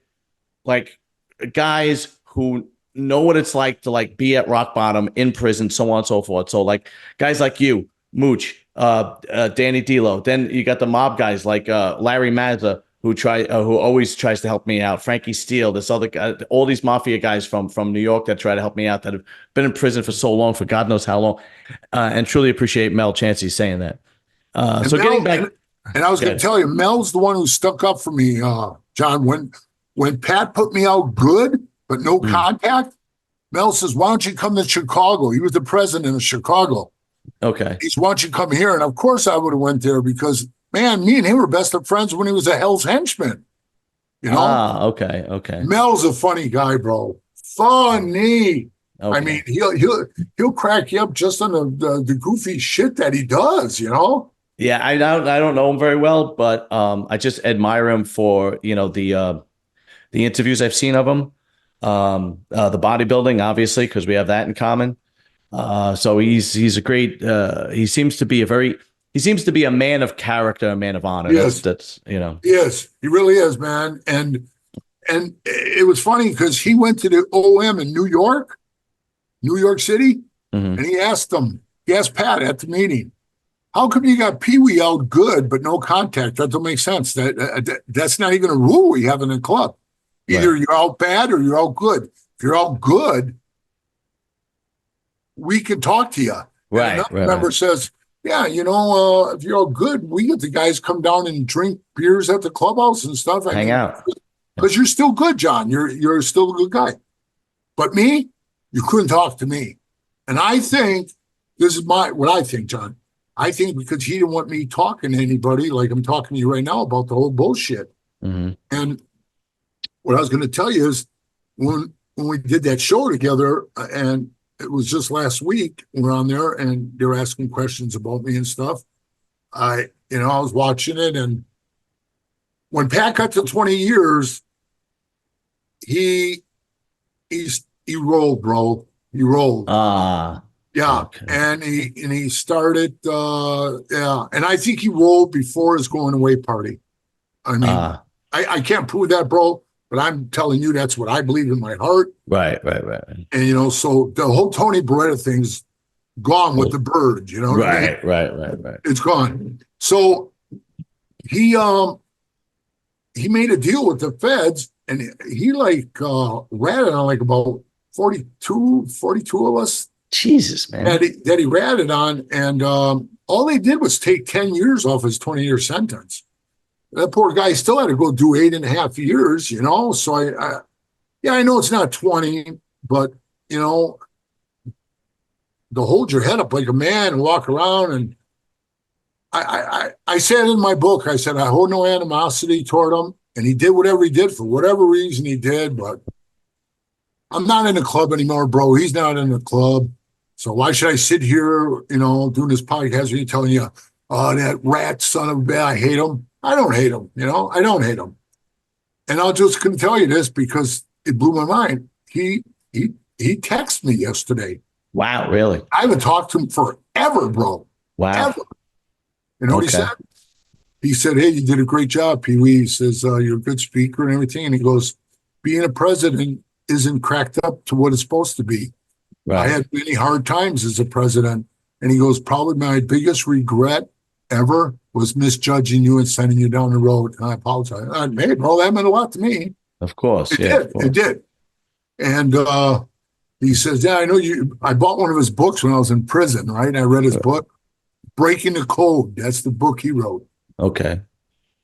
like guys who know what it's like to like be at rock bottom in prison, so on and so forth. So like guys like you, Mooch, Danny D'Lo. Then you got the mob guys like Larry Mazza who always tries to help me out. Frankie Steele, this other guy, all these mafia guys from New York that try to help me out that have been in prison for so long, for God knows how long, and truly appreciate Mel Chancey saying that. and So getting Mel, back, and I was going to good. tell you, Mel's the one who stuck up for me, John. When Pat put me out good, but no Mm, contact, Mel says, "Why don't you come to Chicago?" He was the president of Chicago. okay. He's, "Why don't you come here?" And of course, I would have went there because, man, me and him were best of friends when he was a Hell's henchman. You know, Okay. Okay. Mel's a funny guy, bro. Funny. I mean, Okay. he'll crack you up just on the goofy shit that he does. Yeah, I don't know him very well, but I just admire him for the interviews I've seen of him, the bodybuilding, obviously, because we have that in common. So he's a great. He seems to be a man of character, a man of honor. Yes, That's. he is. He really is, man. And it was funny because he went to the OM in New York City, Mhm. and he asked Pat at the meeting, how come you got Pee Wee out good but no contact? That don't make sense. That's not even a rule we have in the club. Right, Either you're out bad or you're out good. If you're out good, we can talk to you. And right, another right, right. member says, yeah, if you're all good, we get the guys come down and drink beers at the clubhouse and stuff. I Hang mean, out. because you're still good, John. You're still a good guy. But me, you couldn't talk to me. And I think this is what I think, John. I think because he didn't want me talking to anybody like I'm talking to you right now about the whole bullshit. Hmm. And what I was going to tell you is when we did that show together, and it was just last week, we were on there and they were asking questions about me and stuff. I was watching it, and when Pat got to 20 years, he he rolled, bro. He rolled. Ah, Yeah, okay. and he started. Yeah, and I think he rolled before his going away party. I mean, Ah, I can't prove that, bro, but I'm telling you that's what I believe in my heart. right, right, right, right. And so the whole Tony Beretta thing's gone with the bird. You know what I mean? Right, right, right, right. It's gone. So he he made a deal with the feds, and he ratted on like about 42 of us Jesus, man. that he ratted on, and all they did was take 10 years off his 20-year sentence. That poor guy still had to go do 8.5 years. So I know it's not 20, but to hold your head up like a man and walk around, and I said in my book, I said, I hold no animosity toward him. And he did whatever he did for whatever reason he did. But I'm not in the club anymore, bro. He's not in the club. So why should I sit here, doing this podcast and telling you, oh, that rat son of a bitch, I hate him. I don't hate him. I don't hate him. And I'll just can tell you this because it blew my mind. He texted me yesterday. Wow, really? I haven't talked to him forever, bro. Wow. Ever. You know what he said? He said, hey, you did a great job, Pee Wee. He says, you're a good speaker and everything. And he goes, being a president isn't cracked up to what it's supposed to be. Right. I had many hard times as a president. And he goes, probably my biggest regret ever was misjudging you and sending you down the road. And I apologize. Hey, bro, that meant a lot to me. Of course. It did. And he says, yeah, I know you. I bought one of his books when I was in prison, right? I read his book, Breaking the Code. That's the book he wrote. Okay.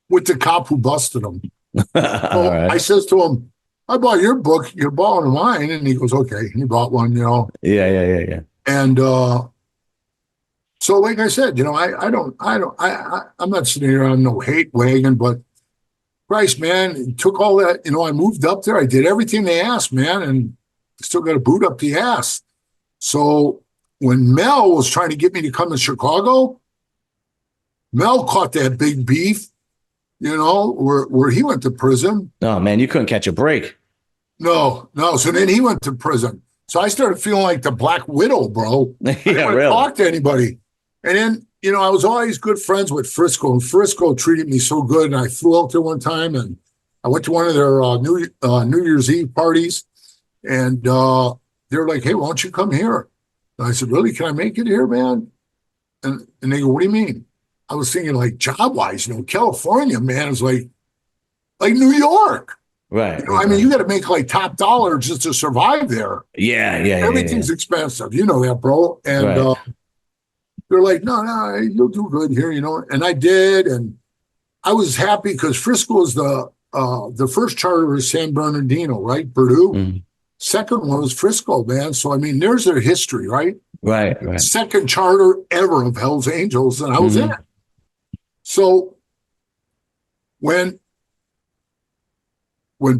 With the cop who busted him. So right. I says to him, I bought your book. You're bought one of mine. And he goes, okay. He bought one, Yeah. And so, like I said, I'm not sitting here on no hate wagon, but Christ, man, it took all that. I moved up there. I did everything they asked, man, and still got a boot up the ass. So when Mel was trying to get me to come to Chicago, Mel caught that big beef, where he went to prison. Oh, man, you couldn't catch a break. No. So then he went to prison. So I started feeling like the Black Widow, bro. I didn't want to talk to anybody. And then, I was always good friends with Frisco, and Frisco treated me so good. And I flew out there one time, and I went to one of their New Year's Eve parties, and they were like, hey, why don't you come here? And I said, really, can I make it here, man? And they go, what do you mean? I was thinking like job-wise, California, man, is like New York. Right. I mean, you got to make like top dollar just to survive there. Yeah. Everything's expensive. You know that, bro. And they're like, no, you'll do good here, And I did, and I was happy because Frisco is the first charter is San Bernardino, right? Purdue. Mm-hmm. Second one was Frisco, man. So I mean, there's their history, right? Right. Second charter ever of Hell's Angels, and I was in it. So when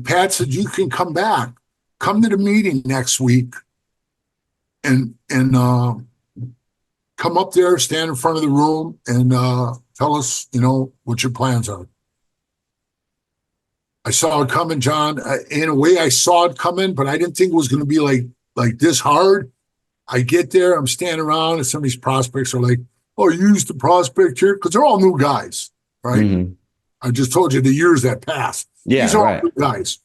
Pat said, you can come back, come to the meeting next week and come up there, stand in front of the room and tell us, what your plans are. I saw it coming, John. In a way, I saw it coming, but I didn't think it was going to be like this hard. I get there, I'm standing around, and some of these prospects are like, oh, you used the prospect here? Because they're all new guys, right? Mm-hmm. I just told you the years that passed. Yeah, these are all new guys.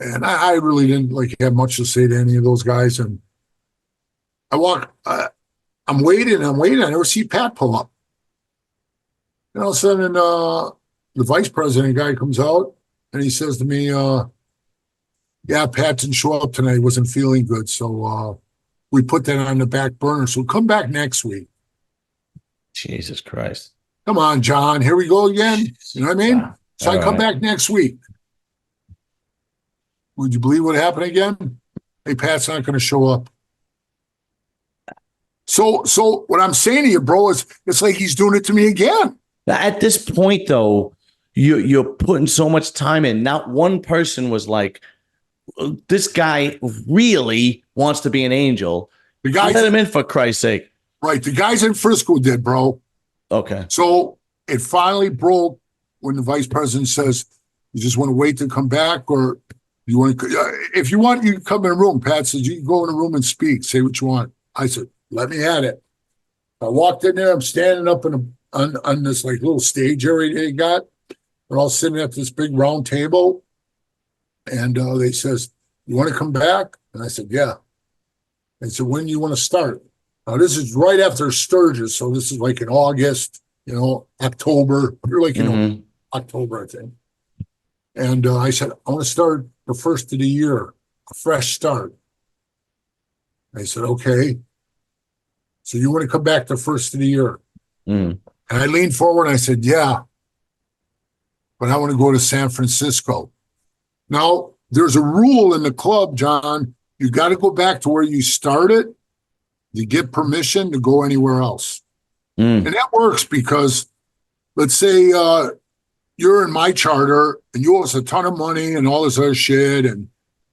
And I really didn't have much to say to any of those guys. And I walk, I'm waiting. I never see Pat pull up. And all of a sudden, the vice president guy comes out and he says to me, yeah, Pat didn't show up tonight. He wasn't feeling good. So we put that on the back burner. So come back next week. Jesus Christ. Come on, John. Here we go again. You know what I mean? Wow. So I come back next week. Would you believe what happened again? Hey, Pat's not going to show up. So what I'm saying to you, bro, is it's like he's doing it to me again. At this point, though, you're putting so much time in. Not one person was like, this guy really wants to be an angel. The guys let him in, for Christ's sake. Right. The guys in Frisco did, bro. Okay. So it finally broke when the vice president says, you just want to wait to come back, or you want to, if you want, you can come in a room. Pat says, you can go in a room and speak, say what you want. I said, let me at it. I walked in there. I'm standing up on this little stage area they got. We're all sitting at this big round table. And they says, you want to come back? And I said, yeah. They said, when do you want to start? Now, this is right after Sturgis. So this is like in August, October. You're like, October, I think. And I said, I want to start the first of the year, a fresh start. They said, okay. So you want to come back the first of the year? And I leaned forward and I said, yeah, but I want to go to San Francisco. Now, there's a rule in the club, John. You got to go back to where you started. You get permission to go anywhere else. Mm. And that works because let's say you're in my charter and you owe us a ton of money and all this other shit. And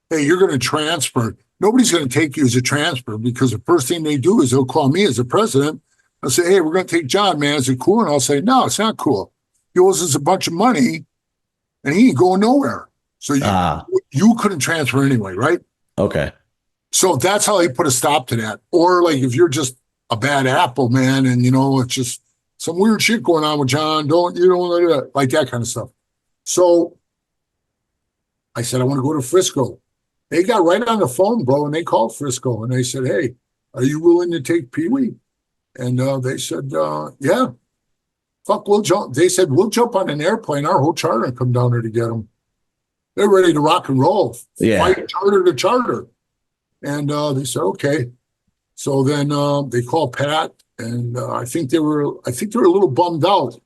hey, you're going to transfer. Nobody's going to take you as a transfer because the first thing they do is they'll call me as the president. I'll say, hey, we're going to take John, man. Is it cool? And I'll say, no, it's not cool. He owes us a bunch of money and he ain't going nowhere. So you couldn't transfer anyway, right? Okay. So that's how they put a stop to that. Or like if you're just a bad apple, man, and it's just some weird shit going on with John, don't like that kind of stuff. So I said, I want to go to Frisco. They got right on the phone, bro, and they called Frisco and they said, hey, are you willing to take Pee Wee? And they said, yeah, fuck, we'll jump. They said, we'll jump on an airplane, our whole charter, and come down there to get them. They're ready to rock and roll, fight charter to charter. And they said, okay. So then they called Pat, and I think they were a little bummed out.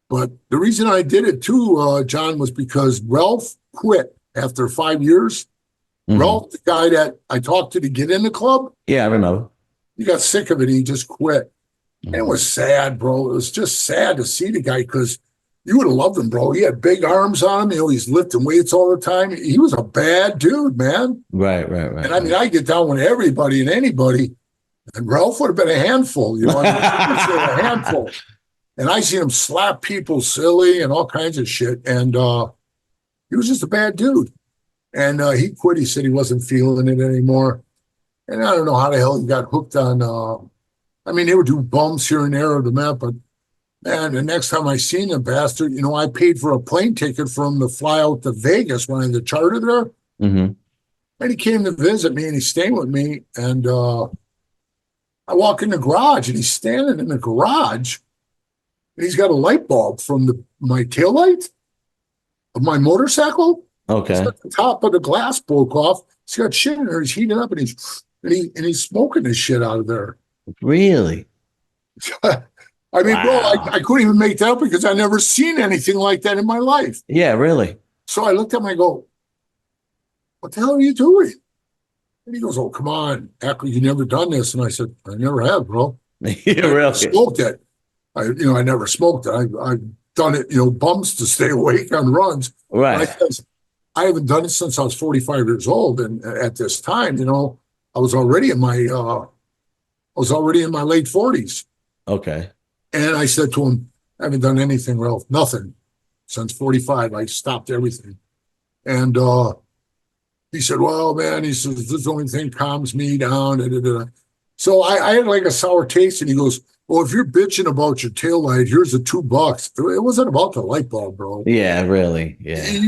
But the reason I did it too, John, was because Ralph quit after 5 years. Mm-hmm. Ralph, the guy that I talked to get in the club. Yeah, I remember. He got sick of it. He just quit. Mm-hmm. And it was sad, bro. It was just sad to see the guy because you would have loved him, bro. He had big arms on him. He's lifting weights all the time. He was a bad dude, man. Right. And I mean, I get down with everybody and anybody. And Ralph would have been a handful, he was a handful. And I seen him slap people silly and all kinds of shit. And he was just a bad dude. And he quit. He said he wasn't feeling it anymore. And I don't know how the hell he got hooked on. I mean, they would do bumps here and there of the map, but man, the next time I seen the bastard, I paid for a plane ticket for him to fly out to Vegas when I had the charter there. Mm-hmm. And he came to visit me and he's staying with me. And I walk in the garage and he's standing in the garage and he's got a light bulb from my taillight of my motorcycle. Okay. The top of the glass broke off. He's got shit in there. He's heating up and he's smoking this shit out of there. Really? I mean, bro, I couldn't even make that up because I never seen anything like that in my life. Yeah, really. So I looked at him and I go, what the hell are you doing? And he goes, oh, come on, act like you never done this. And I said, I never have, bro. Yeah, really? I smoked it. I never smoked it. I've done it, bumps to stay awake on runs. Right. I haven't done it since I was 45 years old. And at this time, I was already in my late 40s. Okay. And I said to him, I haven't done anything, Ralph, nothing. Since 45, I stopped everything. And he said, well, man, he says, this is the only thing calms me down. So I had like a sour taste. And he goes, well, if you're bitching about your taillight, here's the $2. It wasn't about the light bulb, bro. Yeah, really. Yeah. Can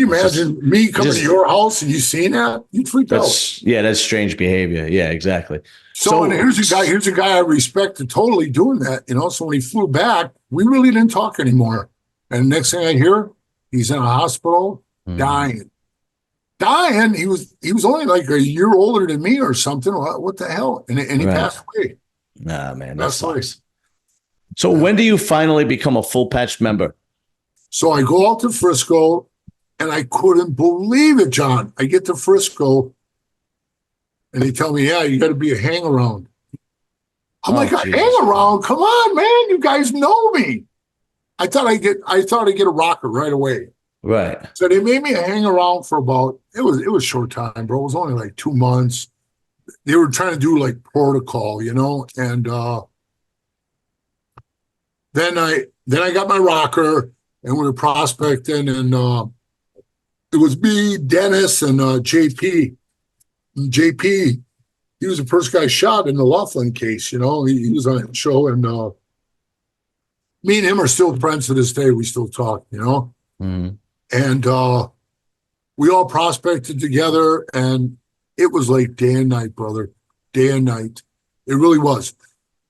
you imagine me coming to your house and you seeing that? You'd freak out. Yeah, that's strange behavior. Yeah, exactly. So and here's a guy I respected totally doing that, So when he flew back, we really didn't talk anymore. And next thing I hear, he's in a hospital, dying. He was only like a year older than me or something. What the hell? And he passed away. Nah, man, that sucks. So when do you finally become a full patch member? So I go out to Frisco, and I couldn't believe it, John. I get to Frisco, and they tell me, yeah, you got to be a hang-around. I'm like, a hang-around? Come on, man. You guys know me. I thought I'd get a rocker right away. Right. So they made me a hang-around for about, it was short time, bro. It was only like 2 months. They were trying to do like protocol, and then I got my rocker and we were prospecting, and it was me, Dennis, and JP. And JP, he was the first guy shot in the Laughlin case, he was on that show, and me and him are still friends to this day. We still talk, Mm-hmm. And we all prospected together, and it was like day and night, brother, day and night. It really was.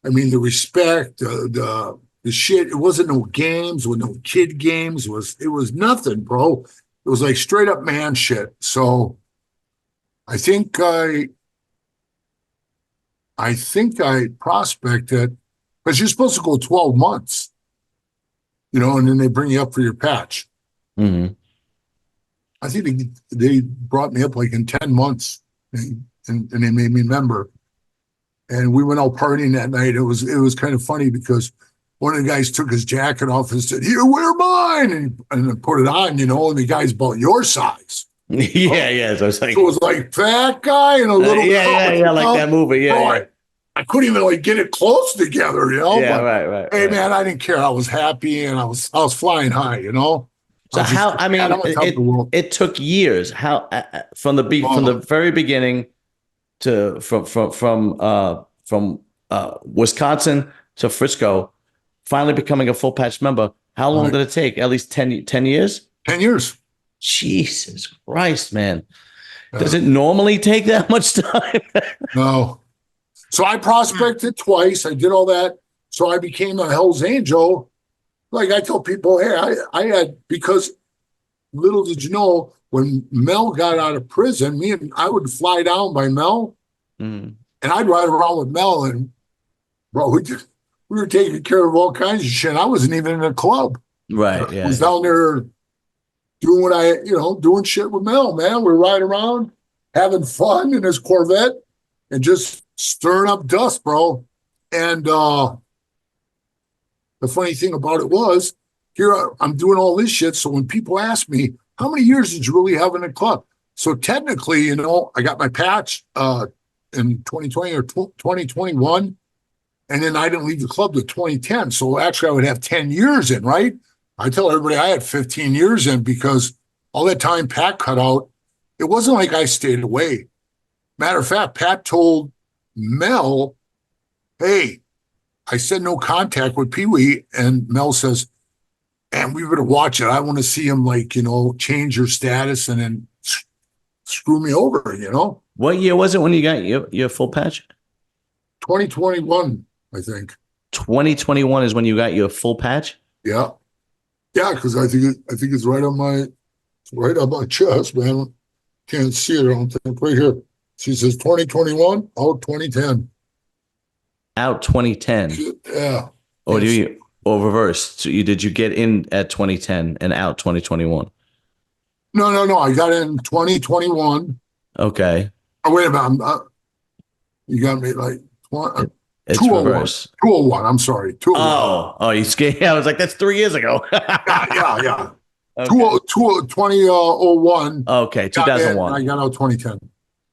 I mean, the respect, the shit. It wasn't no games, with no kid games. It was nothing, bro. It was like straight up man shit. So I think I prospected, because you're supposed to go 12 months, and then they bring you up for your patch. Mm-hmm. I think they brought me up like in 10 months. And they made me member. and we went out partying that night. It was kind of funny because one of the guys took his jacket off and said, "Here, wear mine," and put it on, and the guy's about your size. Yeah, yeah. So it's like, So it was like fat guy and a little yeah, yeah, yeah, like that movie. Yeah, bro, yeah. I couldn't even like get it close together, Yeah, but right, right, hey, right. man, I didn't care. I was happy and I was flying high. I So was just, how, I man, mean, I'm on top of the it world. it took years. How from the Oh, very beginning to from Wisconsin to Frisco, finally becoming a full patch member. How long right. did it take? At least 10 years? 10 years. Jesus Christ, man. Does Yeah. it normally take that much time? No. So I prospected twice. I did all that. So I became a Hell's Angel. Like I tell people, hey, I had, because little did you know, when Mel got out of prison, I would fly down by Mel Mm, and I'd ride around with Mel, and bro, we were taking care of all kinds of shit. I wasn't even in a club. I right, yeah, was yeah. down there doing doing shit with Mel, man. We're riding around, having fun in his Corvette and just stirring up dust, bro. And the funny thing about it was, I'm doing all this shit. So when people ask me, how many years did you really have in the club? So technically, I got my patch in 2020 or 2021. And then I didn't leave the club to 2010. So actually, I would have 10 years in, right? I tell everybody I had 15 years in because all that time Pat cut out, it wasn't like I stayed away. Matter of fact, Pat told Mel, hey, I said no contact with Pee Wee. And Mel says, and we better watch it. I want to see him, like, change your status and then screw me over. What year was it when you got your full patch? 2021, I think. 2021 is when you got your full patch? Yeah. Yeah, because I think it's right on my chest, man. Can't see it, I don't think. Right here. She says 2021, out 2010. Out 2010. Yeah. Or do you or reverse? So did you get in at 2010 and out 2021? No, no, no. I got in 2021. Okay. Oh, wait a minute. You got me like It, it's 201. reverse. 201. I'm sorry. 201. Oh, you scared? I was like, that's 3 years ago. Yeah, yeah, yeah. Okay. 2001. Okay, Got in, and I 2001. got out 2010.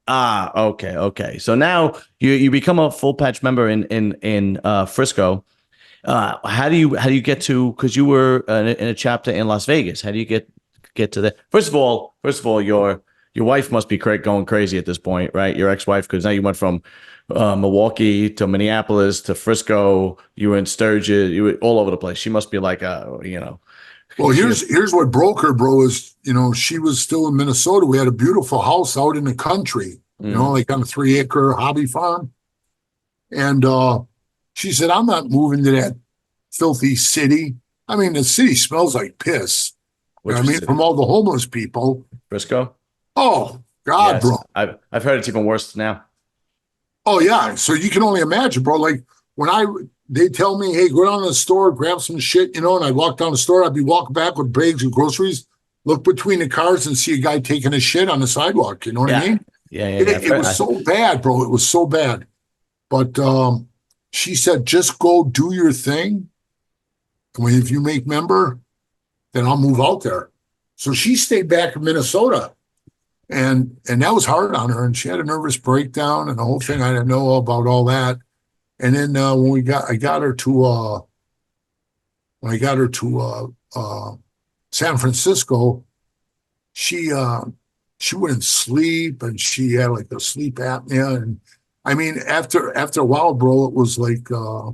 Ah, okay, okay. So now you become a full patch member in Frisco. How do you get to, because you were in a chapter in Las Vegas? How do you get to that? First of all, your wife must be going crazy at this point, right? Your ex-wife, because now you went from Milwaukee to Minneapolis to Frisco. You were in Sturgis. You were all over the place. She must be like, Well, she, here's what broke her, bro, is, she was still in Minnesota. We had a beautiful house out in the country, mm, like on a 3-acre hobby farm. And she said, I'm not moving to that filthy city. I mean, the city smells like piss. which I mean, city? from all the homeless people. Frisco. Oh, God, Yes, bro. I've heard it's even worse now. Oh, yeah. So you can only imagine, bro. Like when they tell me, hey, go down to the store, grab some shit, and I walk down the store, I'd be walking back with bags of groceries, look between the cars and see a guy taking a shit on the sidewalk. You know what I Yeah, mean? yeah, yeah, yeah. It was so bad, bro. It was so bad. But she said, just go do your thing. And if you make member, then I'll move out there. So she stayed back in Minnesota. And that was hard on her. And she had a nervous breakdown and the whole thing. I didn't know about all that. And then when I got her to San Francisco, she wouldn't sleep and she had like a sleep apnea. And I mean, after a while, bro, it was like uh,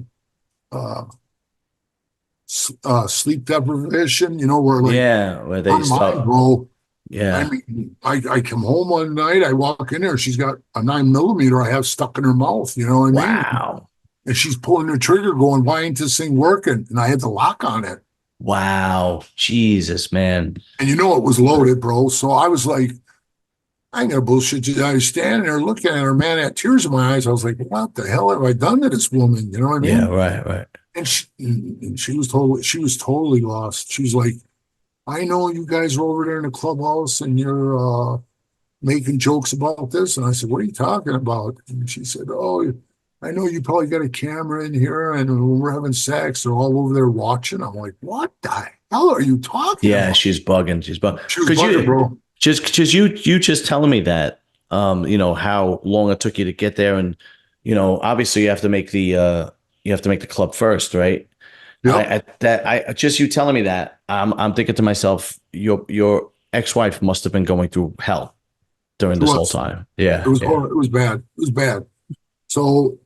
sleep deprivation, where like Yeah, where they her mind, start. bro. I Yeah. mean, I come home one night, I walk in there, she's got a 9 millimeter I have stuck in her mouth, you know what I mean? Wow. And she's pulling the trigger going, why ain't this thing working? And I had the lock on it. Wow. Jesus, man. And it was loaded, bro. So I was like, I ain't gonna bullshit you. I was standing there looking at her, man, I had tears in my eyes. I was like, what the hell have I done to this woman? You know what I Yeah, mean? right, right. And she was totally lost. She's like, I know you guys are over there in the clubhouse and you're making jokes about this. And I said, what are you talking about? And she said, oh, I know you probably got a camera in here, and when we're having sex, they're all over there watching. I'm like, what the hell are you talking Yeah, about? she's bugging. She's bugging. She was Because bugging, you bro. just you just telling me that, how long it took you to get there, and obviously you have to make the club first, right? Yep. I just you telling me that, I'm thinking to myself, your ex-wife must have been going through hell during It this whole was. time. It Yeah, was yeah. horrible. It was bad. It was bad. So,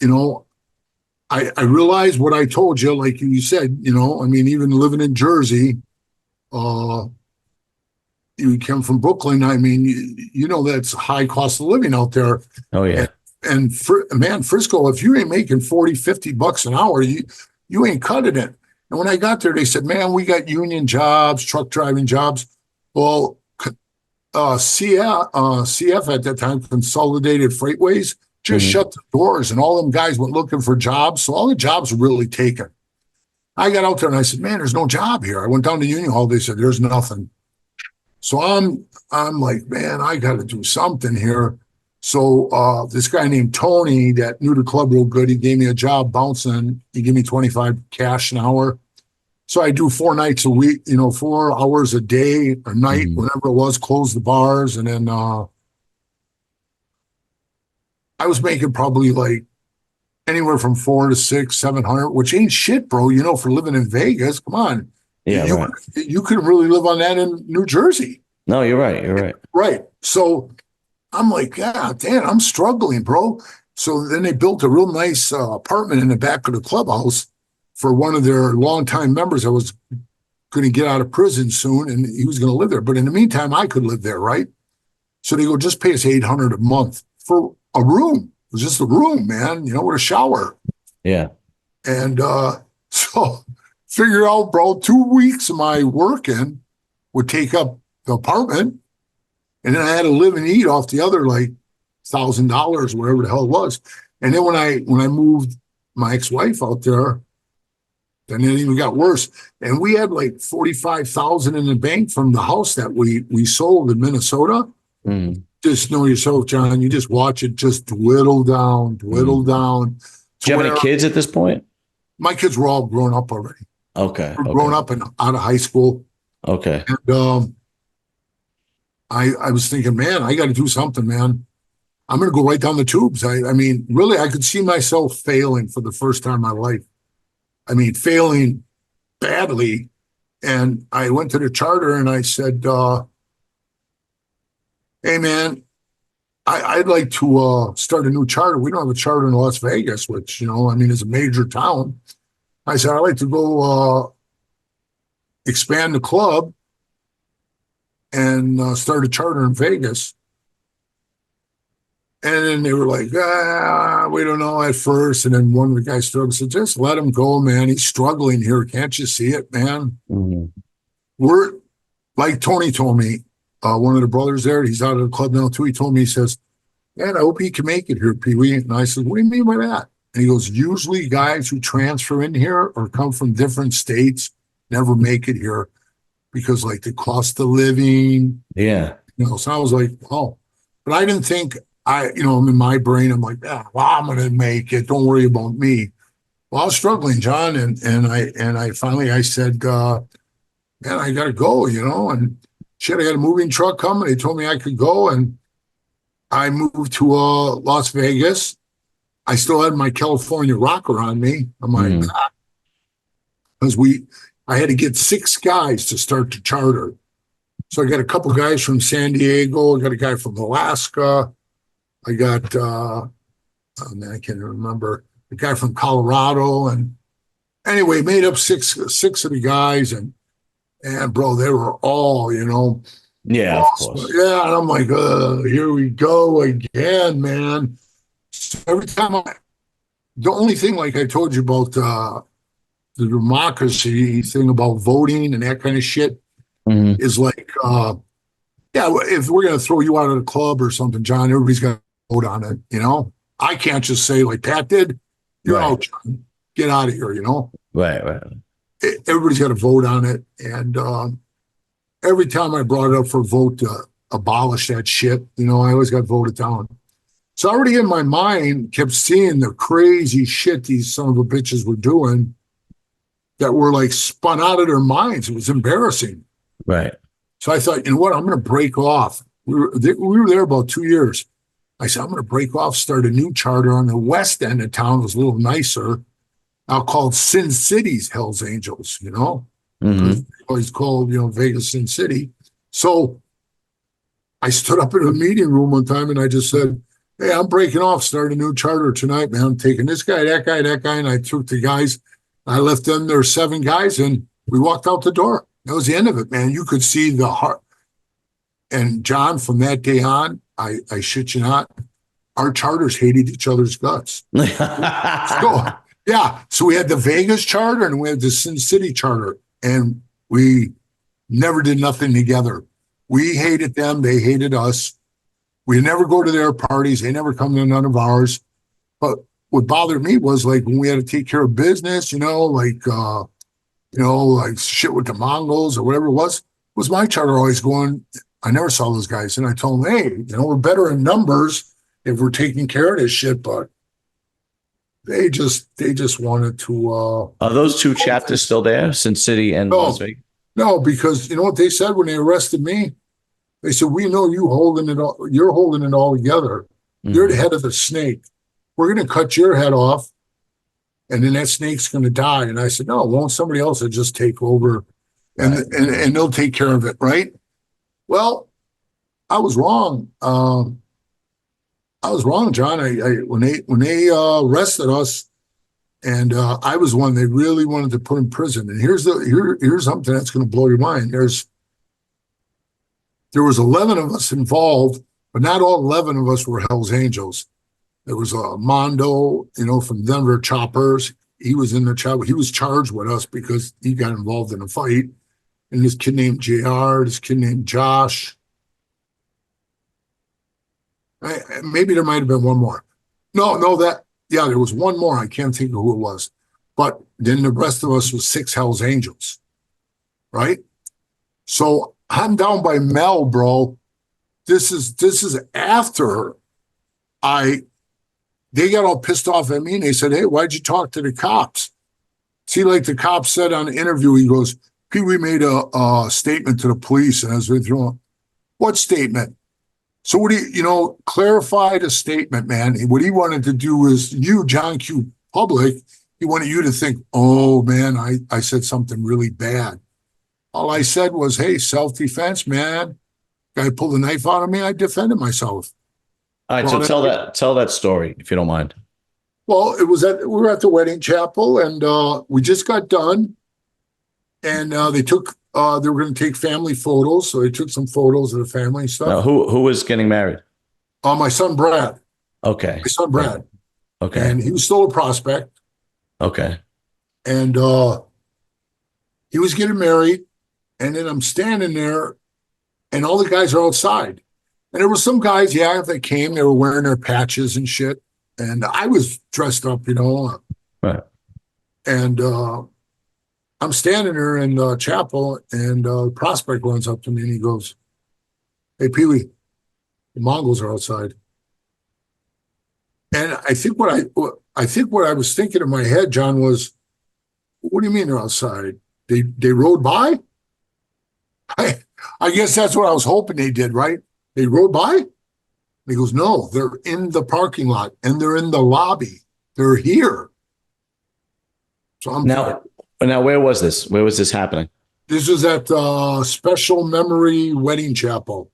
I realized what I told you, like you said, I mean, even living in Jersey, uh, you came from Brooklyn. I mean, that's high cost of living out there. Oh And, yeah. man, Frisco, if you ain't making 40, $50 an hour, you ain't cutting it. And when I got there, they said, man, we got union jobs, truck driving jobs. Well, CF at that time, Consolidated Freightways, just Hmm. shut the doors, and all them guys went looking for jobs. So all the jobs were really taken. I got out there and I said, man, there's no job here. I went down to Union Hall. They said, there's nothing. So I'm like, man, I got to do something here. So this guy named Tony that knew the club real good, he gave me a job bouncing. He gave me 25 cash an hour. So I do 4 nights a week, 4 hours a day or night, Hmm. whatever it was, close the bars. And then I was making probably like anywhere from 4 to 6, 700, which ain't shit, bro. For living in Vegas, come on, you Yeah, you, right. you could really live on that in New Jersey, No, you're right. You're right. right? So I'm like, yeah, damn, I'm struggling, bro. So then they built a real nice apartment in the back of the clubhouse for one of their longtime members that was going to get out of prison soon, and he was going to live there. But in the meantime, I could live there, right? So they go, just pay us 800 a month for a room. It was just a room, man, with a shower. Yeah. And so figure out, bro, 2 weeks of my working would take up the apartment. And then I had to live and eat off the other like $1,000, whatever the hell it was. And then when I moved my ex-wife out there, then it even got worse. And we had like 45,000 in the bank from the house that we sold in Minnesota. Hmm. Just know yourself, John. You just watch it just dwindle Hmm. down Do to you have any where kids at this point? my kids were all grown up already. Okay. Were grown Okay. up and out of high school. Okay. And I was thinking, man, I got to do something, man. I'm going to go right down the tubes. I mean, really, I could see myself failing for the first time in my life. I mean, failing badly. And I went to the charter and I said, hey, man, I'd like to start a new charter. We don't have a charter in Las Vegas, which, I mean, is a major town. I said, I'd like to go expand the club and start a charter in Vegas. And then they were like, we don't know at first. And then one of the guys stood up and said, just let him go, man. He's struggling here. Can't you see it, man? Hmm. We're like Tony told me, one of the brothers there, he's out of the club now too. He told me, he says, man, I hope he can make it here, Pee Wee. And I said, what do you mean by that? And he goes, usually guys who transfer in here or come from different states never make it here because like the cost of living, Yeah. So I was like, oh, but I didn't think I'm in my brain, I'm like, well, I'm going to make it. Don't worry about me. Well, I was struggling, John. And I finally, I said, man, I got to go, and shit, I got a moving truck coming. They told me I could go. And I moved to Las Vegas. I still had my California rocker on me. I'm like, Hmm. because I had to get 6 guys to start the charter. So I got a couple guys from San Diego. I got a guy from Alaska. I got, oh man, I can't remember, a guy from Colorado. And anyway, made up six of the guys. And bro, they were all, Yeah, of awesome. course. Yeah. And I'm like, here we go again, man. So every time the only thing, like I told you about the democracy thing about voting and that kind of shit Hmm. is like, yeah, if we're going to throw you out of the club or something, John, everybody's got to vote on it. I can't just say, like Pat did, you're Right. out, John. Get out of here. Right. Right. Everybody's got to vote on it. And every time I brought it up for a vote to abolish that shit, I always got voted down. So already in my mind, kept seeing the crazy shit these son of a bitches were doing that were like spun out of their minds. It was embarrassing. Right. So I thought, you know what? I'm going to break off. We were there about 2 years. I said, I'm going to break off, start a new charter on the west end of town. It was a little nicer. I'll call it Sin City's Hells Angels, you know, because Hmm. always called, you know, Vegas Sin City. So I stood up in a meeting room one time and I just said, hey, I'm breaking off, starting a new charter tonight, man. I'm taking this guy, that guy, that guy. And I took the guys, I left them, there were 7 guys, and we walked out the door. That was the end of it, man. You could see the heart. And John, from that day on, I shit you not, our charters hated each other's guts. So, yeah. So we had the Vegas charter and we had the Sin City charter, and we never did nothing together. We hated them. They hated us. We never go to their parties. They never come to none of ours. But what bothered me was like when we had to take care of business, like shit with the Mongols or whatever it was my charter always going. I never saw those guys. And I told them, hey, we're better in numbers if we're taking care of this shit, but they just wanted to Are those two chapters still there, Sin City and Las no, Vegas? no, because you know what they said when they arrested me? They said, we know you're holding it all together. You're the Hmm. head of the snake. We're gonna cut your head off, and then that snake's gonna die. And I said, no, won't somebody else just take over and Right. and they'll take care of it, right? Well, I was wrong. I was wrong, John. When they arrested us, and I was one they really wanted to put in prison. And here's something that's going to blow your mind. There was 11 of us involved, but not all 11 of us were Hell's Angels. There was a Mondo, from Denver Choppers. He was in the chopper. He was charged with us because he got involved in a fight. And this kid named JR, this kid named Josh. Maybe there might have been one more. No, there was one more. I can't think of who it was. But then the rest of us was 6 Hell's Angels, right? So I'm down by Mel, bro. This is after they got all pissed off at me and they said, hey, why'd you talk to the cops? See, like the cop said on the interview, he goes, Pee Wee made a statement to the police. And I was thinking, what statement? So what clarify the statement, man. What he wanted to do is John Q. Public, he wanted you to think, oh, man, I said something really bad. All I said was, hey, self-defense, man. Guy pulled a knife out of me. I defended myself. All right. So tell that story, if you don't mind. Well, we were at the wedding chapel, and we just got done. And they were going to take family photos. So they took some photos of the family and Now, stuff. who was getting married? My son, Brad. Okay. My son, Brad. Okay. And he was still a prospect. Okay. And he was getting married. And then I'm standing there, and all the guys are outside. And there were some guys, that came. They were wearing their patches and shit. And I was dressed up, Right. And I'm standing there in the chapel, and the prospect runs up to me, and he goes, hey, Pee Wee, the Mongols are outside. And I think what I was thinking in my head, John, was, what do you mean they're outside? They rode by? I guess that's what I was hoping they did, right? They rode by? And he goes, no, they're in the parking lot and they're in the lobby. They're here. So Now, where was this? Where was this happening? This was at Special Memory Wedding Chapel.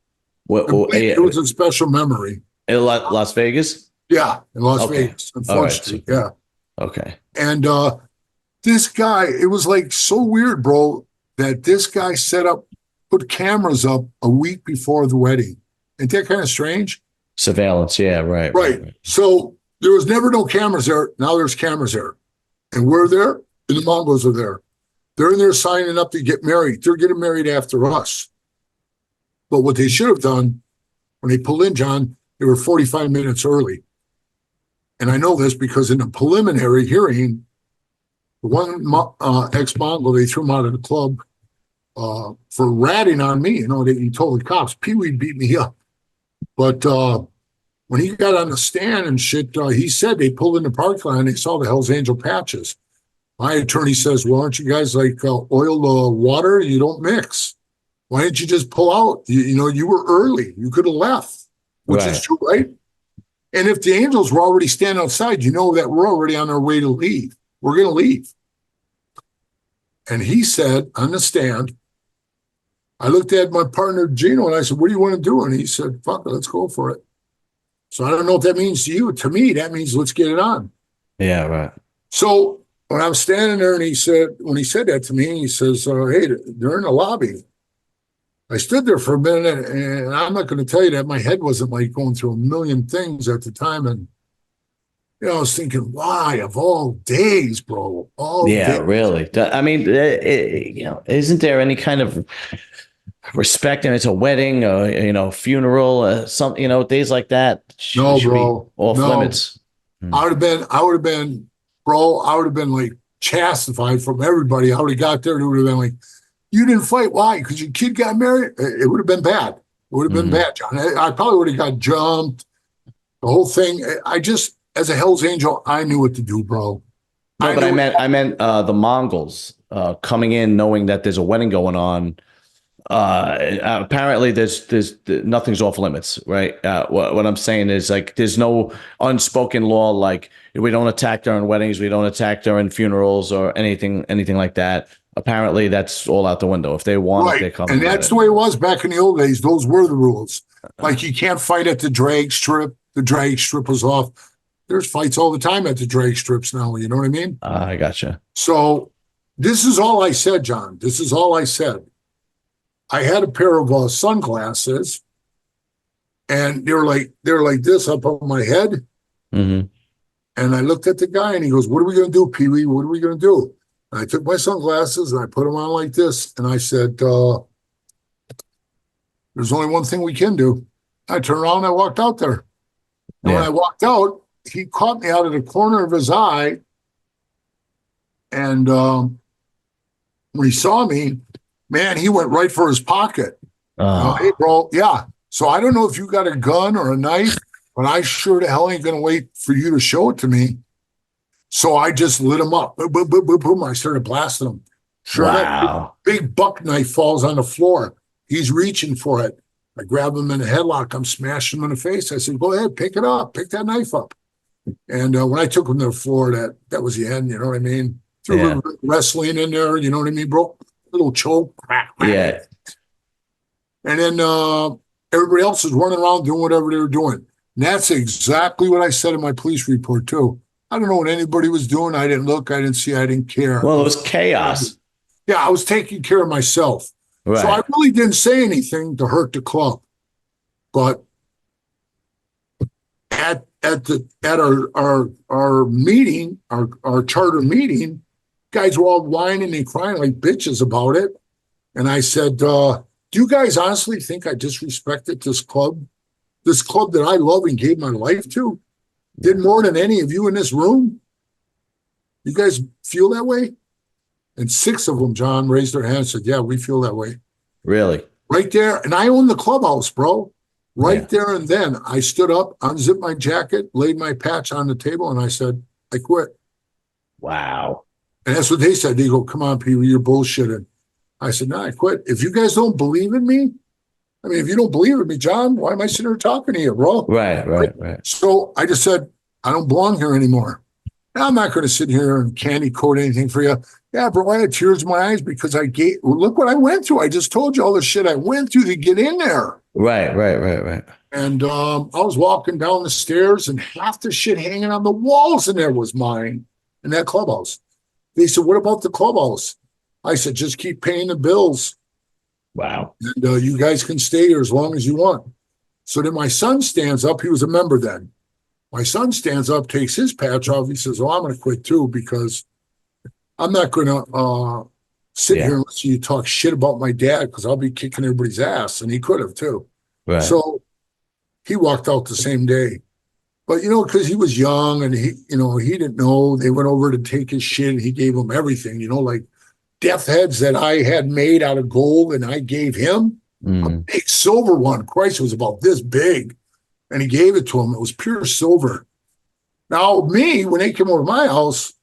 It was a special memory. In Las Vegas? Yeah, in Las Vegas, on 4th Street. Yeah. Okay. And this guy, it was like so weird, bro, that this guy put cameras up a week before the wedding. Ain't that kind of strange? Surveillance, yeah, right. Right. So there was never no cameras there. Now there's cameras there. And we're there, and the Mongols are there. They're in there signing up to get married. They're getting married after us. But what they should have done, when they pulled in, John, they were 45 minutes early. And I know this because in the preliminary hearing, the one ex-Mongol, they threw him out of the club for ratting on me. He told the cops, Pee Wee beat me up. But when he got on the stand and shit, he said they pulled in the parking lot and they saw the Hell's Angel patches. My attorney says, well, aren't you guys like oil water? You don't mix. Why didn't you just pull out? You were early. You could have left, which is true, right? And if the Angels were already standing outside, you know that we're already on our way to leave. We're going to leave. And he said on the stand, I looked at my partner, Gino, and I said, what do you want to do? And he said, fuck it, let's go for it. So I don't know what that means to you. To me, that means let's get it on. Yeah, right. So when I was standing there and when he said that to me, he says, hey, they're in the lobby. I stood there for a minute, and I'm not going to tell you that my head wasn't like going through a million things at the time. And, I was thinking, why of all days, bro? Days. Really. I mean, isn't there any kind of respect? And it's a wedding, or, funeral, days like that. No, bro. Off limits. I would have been, like chastised from everybody. I would have got there and it would have been like, you didn't fight. Why? Because your kid got married? It would have been bad. It would have been bad, John. I probably would have got jumped. The whole thing. As a Hell's Angel, I knew what to do, bro. No, but I meant the Mongols coming in knowing that there's a wedding going on. Apparently there's nothing's off limits, right? What I'm saying is, like, there's no unspoken law, like we don't attack during weddings, we don't attack during funerals or anything like that. Apparently that's all out the window. If they want, right. They come. And that's the way it was back in the old days. Those were the rules. Like, you can't fight at the drag strip. The drag strip was off. There's fights all the time at the drag strips now. You know what I mean? I gotcha. So this is all I said, John. This is all I said. I had a pair of sunglasses, and they were like this up on my head. Mm-hmm. And I looked at the guy, and he goes, "What are we going to do, Pee Wee? What are we going to do?" And I took my sunglasses and I put them on like this, and I said, "There's only one thing we can do." I turned around and I walked out there. And when I walked out, he caught me out of the corner of his eye, and when he saw me, man, he went right for his pocket. Hey, bro, yeah. So I don't know if you got a gun or a knife, but I sure the hell ain't going to wait for you to show it to me. So I just lit him up. Boom, boom, boom, boom, boom. I started blasting him. Sure, that big buck knife falls on the floor. He's reaching for it. I grab him in a headlock. I'm smashing him in the face. I said, go ahead, pick it up. Pick that knife up. And when I took him to the floor, that was the end. You know what I mean? Threw a little wrestling in there. You know what I mean, bro? Little choke. Yeah. And then everybody else is running around doing whatever they were doing. And that's exactly what I said in my police report, too. I don't know what anybody was doing. I didn't look. I didn't see. I didn't care. Well, it was chaos. Yeah, I was taking care of myself. Right. So I really didn't say anything to hurt the club. But at our meeting, our charter meeting, guys were all whining and crying like bitches about it. And I said, do you guys honestly think I disrespected this club? This club that I love and gave my life to? Did more than any of you in this room? You guys feel that way? And 6 of them, John, raised their hands and said, yeah, we feel that way. Really? Right there. And I own the clubhouse, bro. Right there and then. I stood up, unzipped my jacket, laid my patch on the table, and I said, I quit. Wow. And that's what they said. They go, come on, Pee-wee, you're bullshitting. I said, no, I quit. If you guys don't believe in me, I mean, if you don't believe in me, John, why am I sitting here talking to you, bro? Right. So I just said, I don't belong here anymore. And I'm not going to sit here and candy coat anything for you. Yeah, bro, I had tears in my eyes because look what I went through. I just told you all the shit I went through to get in there. Right. And I was walking down the stairs, and half the shit hanging on the walls in there was mine in that clubhouse. They said, what about the clubhouse? I said, just keep paying the bills. Wow. And you guys can stay here as long as you want. So then my son stands up. He was a member then. My son stands up, takes his patch off. He says, I'm going to quit too, because I'm not going to sit here and listen to you talk shit about my dad, because I'll be kicking everybody's ass. And he could have too. Right. So he walked out the same day. But, because he was young and he didn't know. They went over to take his shit and he gave them everything, like death heads that I had made out of gold, and I gave him a big silver one. Christ, it was about this big. and he gave it to him. It was pure silver. Now, me, when they came over to my house,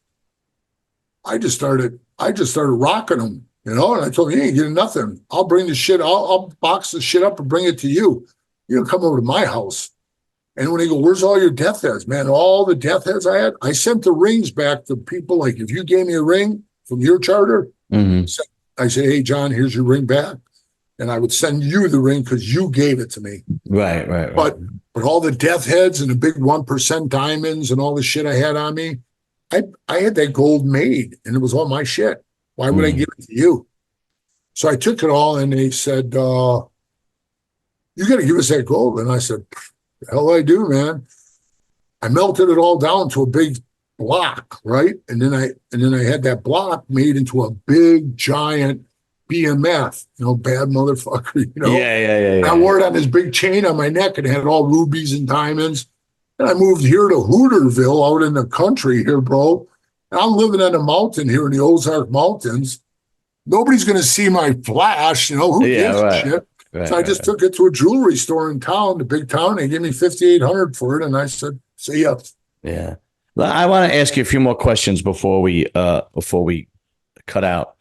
I just started rocking them, and I told him, you ain't getting nothing. I'll bring the shit, I'll box the shit up and bring it to you. You come over to my house. And when they go, where's all your death heads, man? All the death heads I had, I sent the rings back to people. Like, if you gave me a ring from your charter, I say, hey, John, here's your ring back. And I would send you the ring because you gave it to me. Right. But all the death heads and the big 1% diamonds and all the shit I had on me, I had that gold made, and it was all my shit. Why would I give it to you? So I took it all, and they said, you got to give us that gold. And I said, the hell I do, man. I melted it all down to a big block, right? And then I had that block made into a big giant BMF, bad motherfucker, Yeah. I wore it on this big chain on my neck, and it had all rubies and diamonds. And I moved here to Hooterville out in the country here, bro. And I'm living on a mountain here in the Ozark Mountains. Nobody's going to see my flash, who gives a shit? So I just took it to a jewelry store in town, the big town. They gave me $5,800 for it, and I said, "See ya." Yeah. Well, I want to ask you a few more questions before we cut out.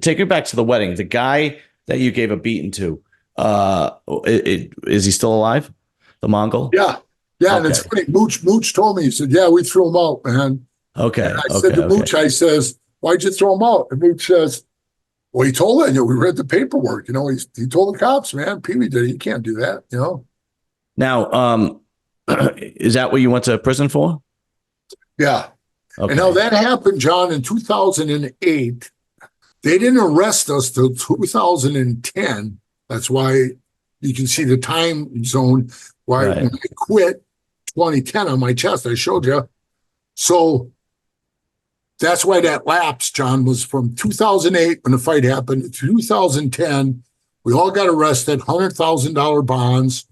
Take it back to the wedding. The guy that you gave a beating to, is he still alive? The Mongol? Yeah. Okay. And it's funny. Mooch told me. He said, "Yeah, we threw him out, man." Okay. And I said to Mooch, I says, "Why'd you throw him out?" And Mooch says, well, he told it. We read the paperwork. He told the cops, man, Pee-wee did it. You can't do that, Now, is that what you went to prison for? Yeah. Okay. And now that happened, John, in 2008. They didn't arrest us till 2010. That's why you can see the time zone. Why when I quit 2010 on my chest, I showed you. So that's why that lapse, John, was from 2008 when the fight happened to 2010. We all got arrested, $100,000 bonds.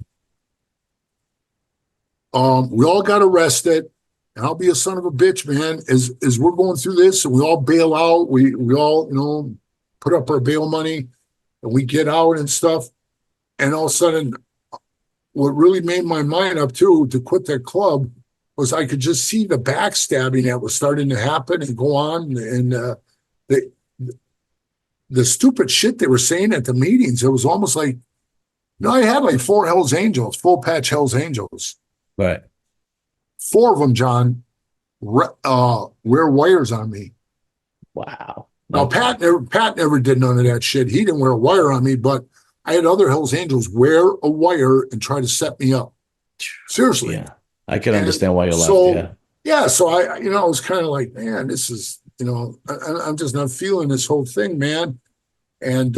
We all got arrested, and I'll be a son of a bitch, man. As we're going through this, and we all bail out, we all put up our bail money, and we get out and stuff. And all of a sudden, what really made my mind up too to quit that club was I could just see the backstabbing that was starting to happen and go on, and the stupid shit they were saying at the meetings. It was almost like, I had like 4 Hells Angels, full patch Hells Angels. Right. 4 of them, John, wear wires on me. Wow. Now, Pat never did none of that shit. He didn't wear a wire on me, but I had other Hells Angels wear a wire and try to set me up. Seriously. Yeah. I can understand why you left. Yeah. So I was kind of like, man, this is, I'm just not feeling this whole thing, man. And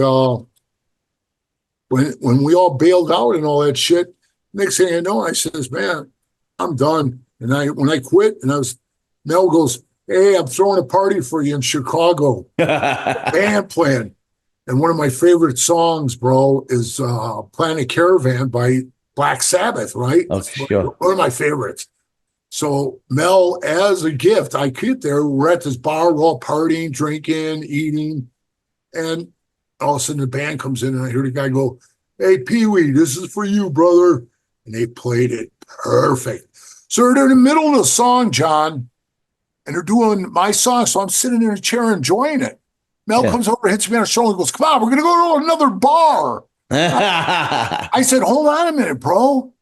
when we all bailed out and all that shit, next thing I know, I says, man, I'm done. And when I quit, and Mel goes, hey, I'm throwing a party for you in Chicago. Band playing. And one of my favorite songs, bro, is Planet Caravan by Black Sabbath, right? Oh, sure. One of my favorites. So Mel, as a gift, I get there. We're at this bar, we're all partying, drinking, eating. And all of a sudden the band comes in and I hear the guy go, hey, Pee-wee, this is for you, brother. And they played it perfect. So they're in the middle of the song, John, and they're doing my song. So I'm sitting in a chair enjoying it. Mel comes over, hits me on the shoulder, and goes, come on, we're going to go to another bar. I said, hold on a minute, bro.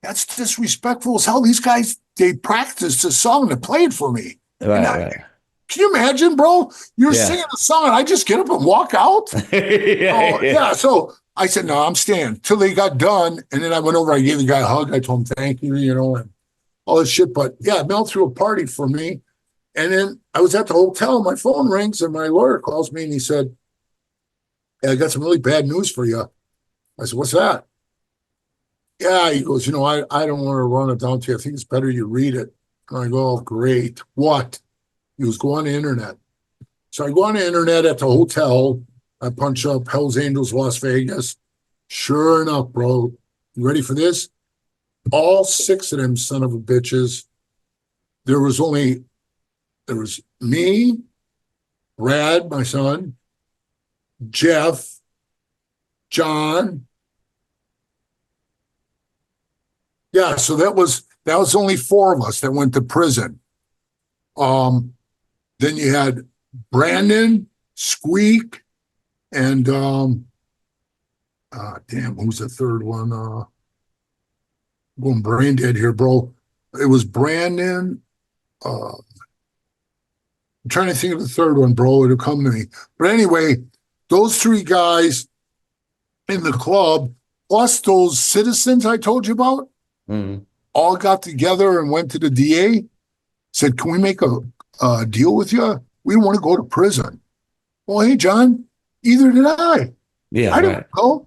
That's disrespectful as hell. These guys, they practiced the song to play it for me. Right. Can you imagine, bro? You're singing a song and I just get up and walk out? So I said, no, I'm staying till they got done. And then I went over, I gave the guy a hug. I told him, thank you, and all this shit. But yeah, Mel threw a party for me. And then I was at the hotel, my phone rings and my lawyer calls me and he said, hey, I got some really bad news for you. I said, what's that? Yeah, he goes, I don't want to run it down to you. I think it's better you read it. And I go, oh, great. What? He goes, go on the internet. So I go on the internet at the hotel. I punch up Hells Angels, Las Vegas. Sure enough, bro. You ready for this? All 6 of them son of a bitches. There was me, Brad, my son, Jeff, John, Yeah, so that was only four of us that went to prison. Then you had Brandon, Squeak, and damn, who's the third one? Going brain dead here, bro. It was Brandon. I'm trying to think of the third one, bro. It'll come to me. But anyway, those three guys in the club, plus those citizens I told you about, all got together and went to the DA, said, can we make a deal with you? We don't want to go to prison. Well, hey, John, either did I. Yeah, I don't know.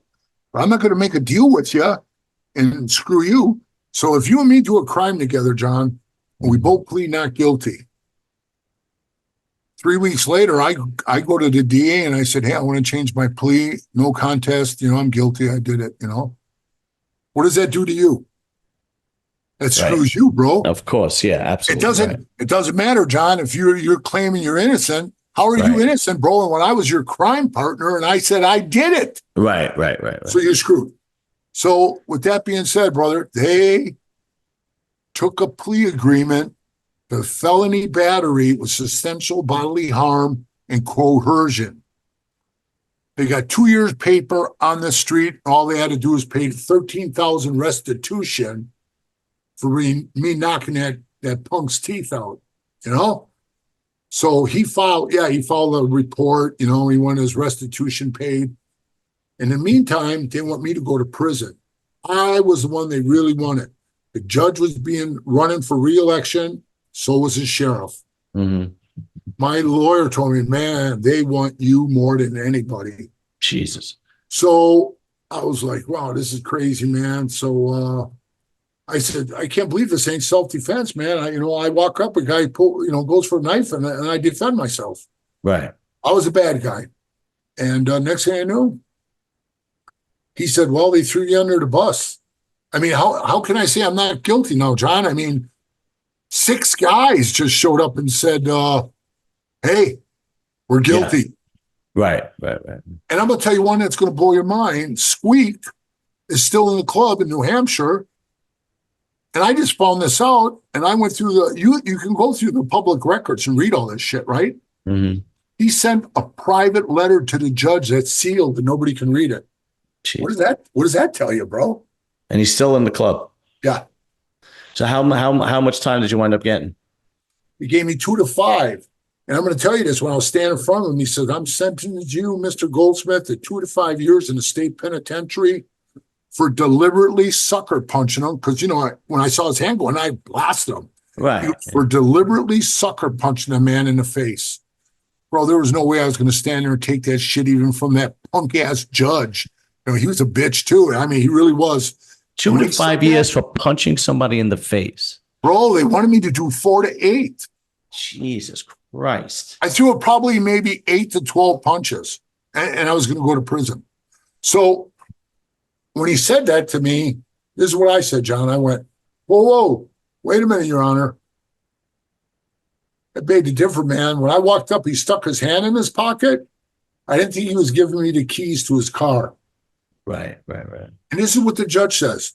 But I'm not going to make a deal with you and screw you. So if you and me do a crime together, John, and we both plead not guilty, 3 weeks later, I go to the DA and I said, hey, I want to change my plea. No contest. I'm guilty. I did it. What does that do to you? That screws you, bro. Of course. Yeah, absolutely. It doesn't matter, John, if you're claiming you're innocent. How are you innocent, bro? And when I was your crime partner and I said I did it. Right. So you're screwed. So with that being said, brother, they took a plea agreement to felony battery with substantial bodily harm and coercion. They got 2 years paper on the street. All they had to do was pay $13,000 restitution for me knocking that punk's teeth out, So he filed a report, he wanted his restitution paid. In the meantime, they want me to go to prison. I was the one they really wanted. The judge was running for re-election. So was his sheriff. Mm-hmm. My lawyer told me, man, they want you more than anybody. Jesus. So I was like, wow, this is crazy, man. So I said, I can't believe this ain't self-defense, man. I walk up, a guy goes for a knife and I defend myself. Right. I was a bad guy. And next thing I knew, he said, well, they threw you under the bus. I mean, how can I say I'm not guilty now, John? I mean, 6 guys just showed up and said, hey, we're guilty. Yeah. Right. And I'm going to tell you one that's going to blow your mind. Squeak is still in the club in New Hampshire. And I just found this out, and I went through you can go through the public records and read all this shit, right? Mm-hmm. He sent a private letter to the judge that's sealed and nobody can read it. Jeez. What does that tell you, bro? And he's still in the club. Yeah. So how much time did you wind up getting? He gave me 2 to 5. And I'm going to tell you this, when I was standing in front of him, he said, I'm sentencing you, Mr. Goldsmith, to 2 to 5 years in the state penitentiary for deliberately sucker punching him. Because, when I saw his hand going, I blasted him. Right. For deliberately sucker punching a man in the face. Bro, there was no way I was going to stand there and take that shit even from that punk-ass judge. He was a bitch, too. I mean, he really was. 2 to 5 years for punching somebody in the face. Bro, they wanted me to do 4 to 8. Jesus Christ. I threw it probably maybe 8 to 12 punches, and I was going to go to prison. So when he said that to me, this is what I said, John. I went, whoa, wait a minute, Your Honor. I beg to differ, man. When I walked up, he stuck his hand in his pocket. I didn't think he was giving me the keys to his car. Right. And this is what the judge says.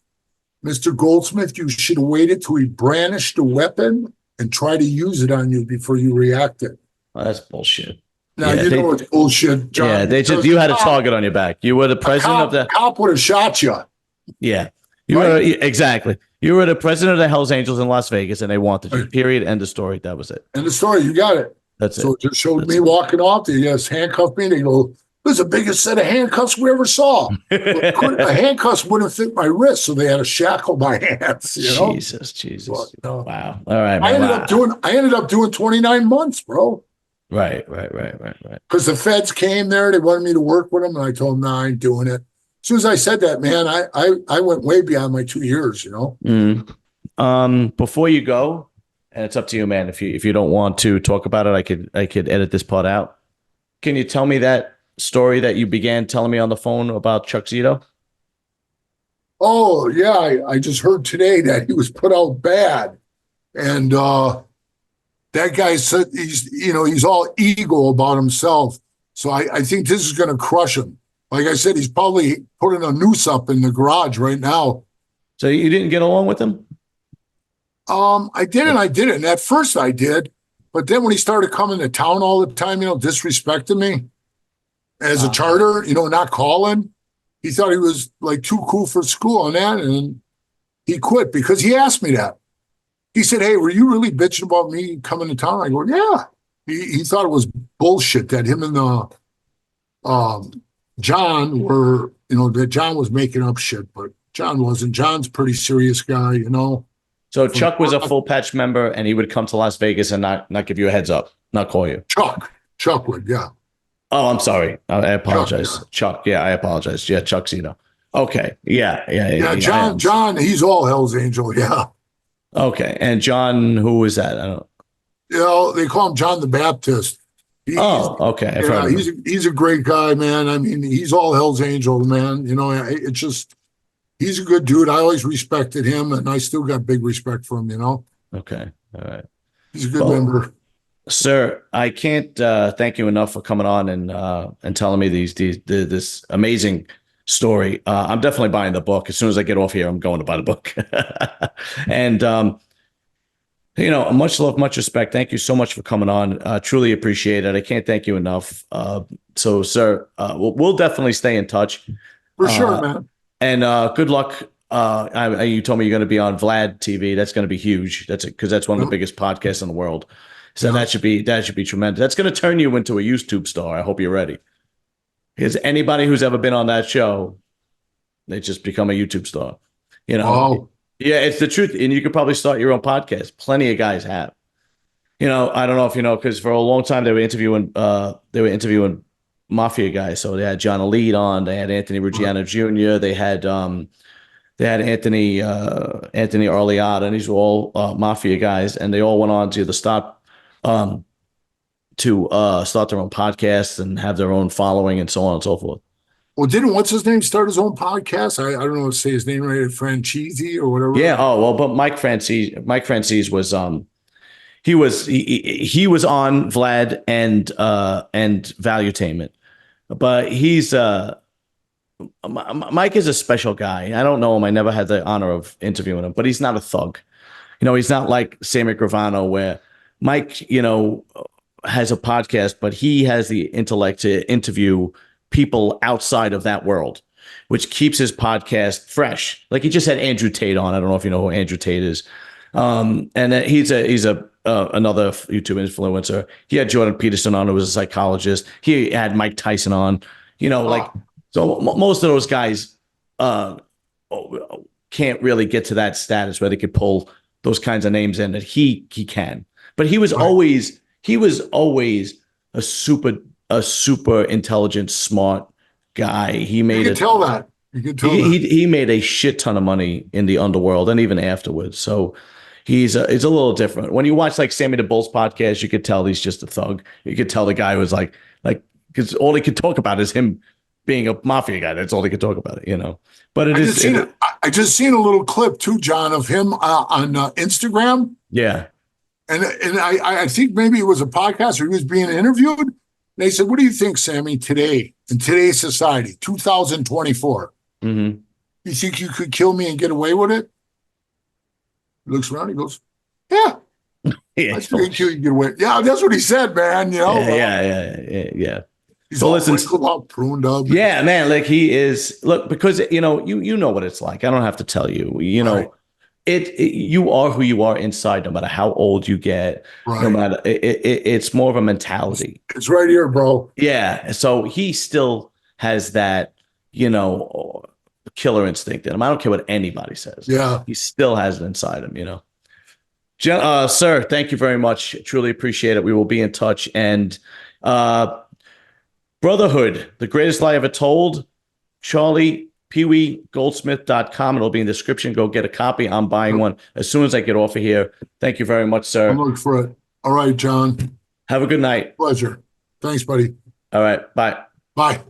Mr. Goldsmith, you should have waited till he brandished the weapon and try to use it on you before you reacted. Well, that's bullshit. Now, it's bullshit, John. Yeah, you had a target on your back. You were the president of the... cop would have shot you. Yeah. Exactly. You were the president of the Hells Angels in Las Vegas, and they wanted you. Period. End of story. That was it. End of story. You got it. That's it. So it just showed me walking off. They just handcuffed me. They go, this is the biggest set of handcuffs we ever saw. A handcuffs wouldn't fit my wrist, so they had to shackle my hands. Jesus. But, wow. All right, man. I ended up doing 29 months, bro. Right. Because the feds came there, they wanted me to work with them, and I told them, no, I ain't doing it. As soon as I said that, man, I went way beyond my 2 years, Before you go, and it's up to you, man. If you don't want to talk about it, I could edit this part out. Can you tell me that story that you began telling me on the phone about Chuck Zito? Oh, yeah. I just heard today that he was put out bad. And that guy said he's all ego about himself. So I think this is going to crush him. Like I said, he's probably putting a noose up in the garage right now. So you didn't get along with him? I did and I didn't. At first I did, but then when he started coming to town all the time, disrespecting me as a Uh, charter, not calling, he thought he was like too cool for school and that, and he quit because he asked me that. He said, "Hey, were you really bitching about me coming to town?" I go, "Yeah." He thought it was bullshit that him and um, John were, that John was making up shit, but John wasn't. John's a pretty serious guy. so From Chuck was a full patch member, and he would come to Las Vegas and not give you a heads up, not call you. Chuck would, yeah. Oh, I'm sorry. I Chuck, apologize. yeah. Chuck. Yeah, I apologize. Yeah, Chuck Zito. Okay. Yeah, yeah, yeah. Yeah, Yeah, John, he's all Hell's Angel, yeah. okay. And John, who was that? I don't. They call him John the Baptist. He's Oh, okay. I've heard Yeah, of him. he's a great guy, man. I mean, he's all Hell's Angel, man. It's just he's a good dude. I always respected him, and I still got big respect for him. Okay. All right. He's a good Well, member. sir, I can't thank you enough for coming on and telling me this amazing story. I'm definitely buying the book. As soon as I get off here, I'm going to buy the book. And much love, much respect. Thank you so much for coming on. Truly appreciate it. I can't thank you enough. So, sir, we'll definitely stay in touch. For sure, Uh, man. and good luck. You told me you're going to be on Vlad TV. That's going to be huge. That's because that's one of the Yep. biggest podcasts in the world. So Yeah. that should be tremendous. That's going to turn you into a YouTube star. I hope you're ready. Because anybody who's ever been on that show, they just become a YouTube star. You know, Wow. yeah, it's the truth. And you could probably start your own podcast. Plenty of guys have. I don't know if you know, because for a long time they were interviewing mafia guys. So they had John Elite on, they had Anthony Ruggiano Jr., they had Anthony Arleada, and these were all mafia guys, and they all went on to the stop to start their own podcasts and have their own following and so on and so forth. Well, didn't what's his name start his own podcast? I don't know how to say his name right, Franchise or whatever. Yeah. Oh well, but Mike Francis was he was on Vlad and Valuetainment, but Mike is a special guy. I don't know him. I never had the honor of interviewing him, but he's not a thug. He's not like Sammy Gravano, where Mike, has a podcast, but he has the intellect to interview people outside of that world, which keeps his podcast fresh. Like he just had Andrew Tate on. I don't know if you know who Andrew Tate is. And he's a another YouTube influencer. He had Jordan Peterson on, who was a psychologist. He had Mike Tyson on. Like so, most of those guys can't really get to that status where they could pull those kinds of names in that he can. But he was always a super intelligent, smart guy. He You made can it. tell that. You can tell He, that. he made a shit ton of money in the underworld and even afterwards. So it's a little different. When you watch like Sammy the Bull's podcast, you could tell he's just a thug. You could tell the guy was like because all he could talk about is him being a mafia guy. That's all he could talk about. But I just seen a little clip too, John, of him on Instagram, yeah. and I think maybe it was a podcast or he was being interviewed. And they said, "What do you think, Sammy, today in today's society, 2024? Mm-hmm. You think you could kill me and get away with it?" He looks around, he goes, "Yeah, Yeah. I think I could kill you and get away." Yeah, that's what he said, man. Yeah. He's Well, all listen. wrinkled up, pruned up. Yeah, man. Like he is. Look, because you know what it's like. I don't have to tell you. Right. You are who you are inside, no matter how old you get. No Right. matter it's more of a mentality. It's right here, bro. Yeah. So he still has that, killer instinct in him. I don't care what anybody says. Yeah. He still has it inside him. Sir, thank you very much. Truly appreciate it. We will be in touch. And Brotherhood, the greatest lie ever told. Charlie PeeWeeGoldsmith.com. It'll be in the description. Go get a copy. I'm buying one as soon as I get off of here. Thank you very much, sir. I'm looking for it. All right, John. Have a good night. Pleasure. Thanks, buddy. All right. Bye. Bye.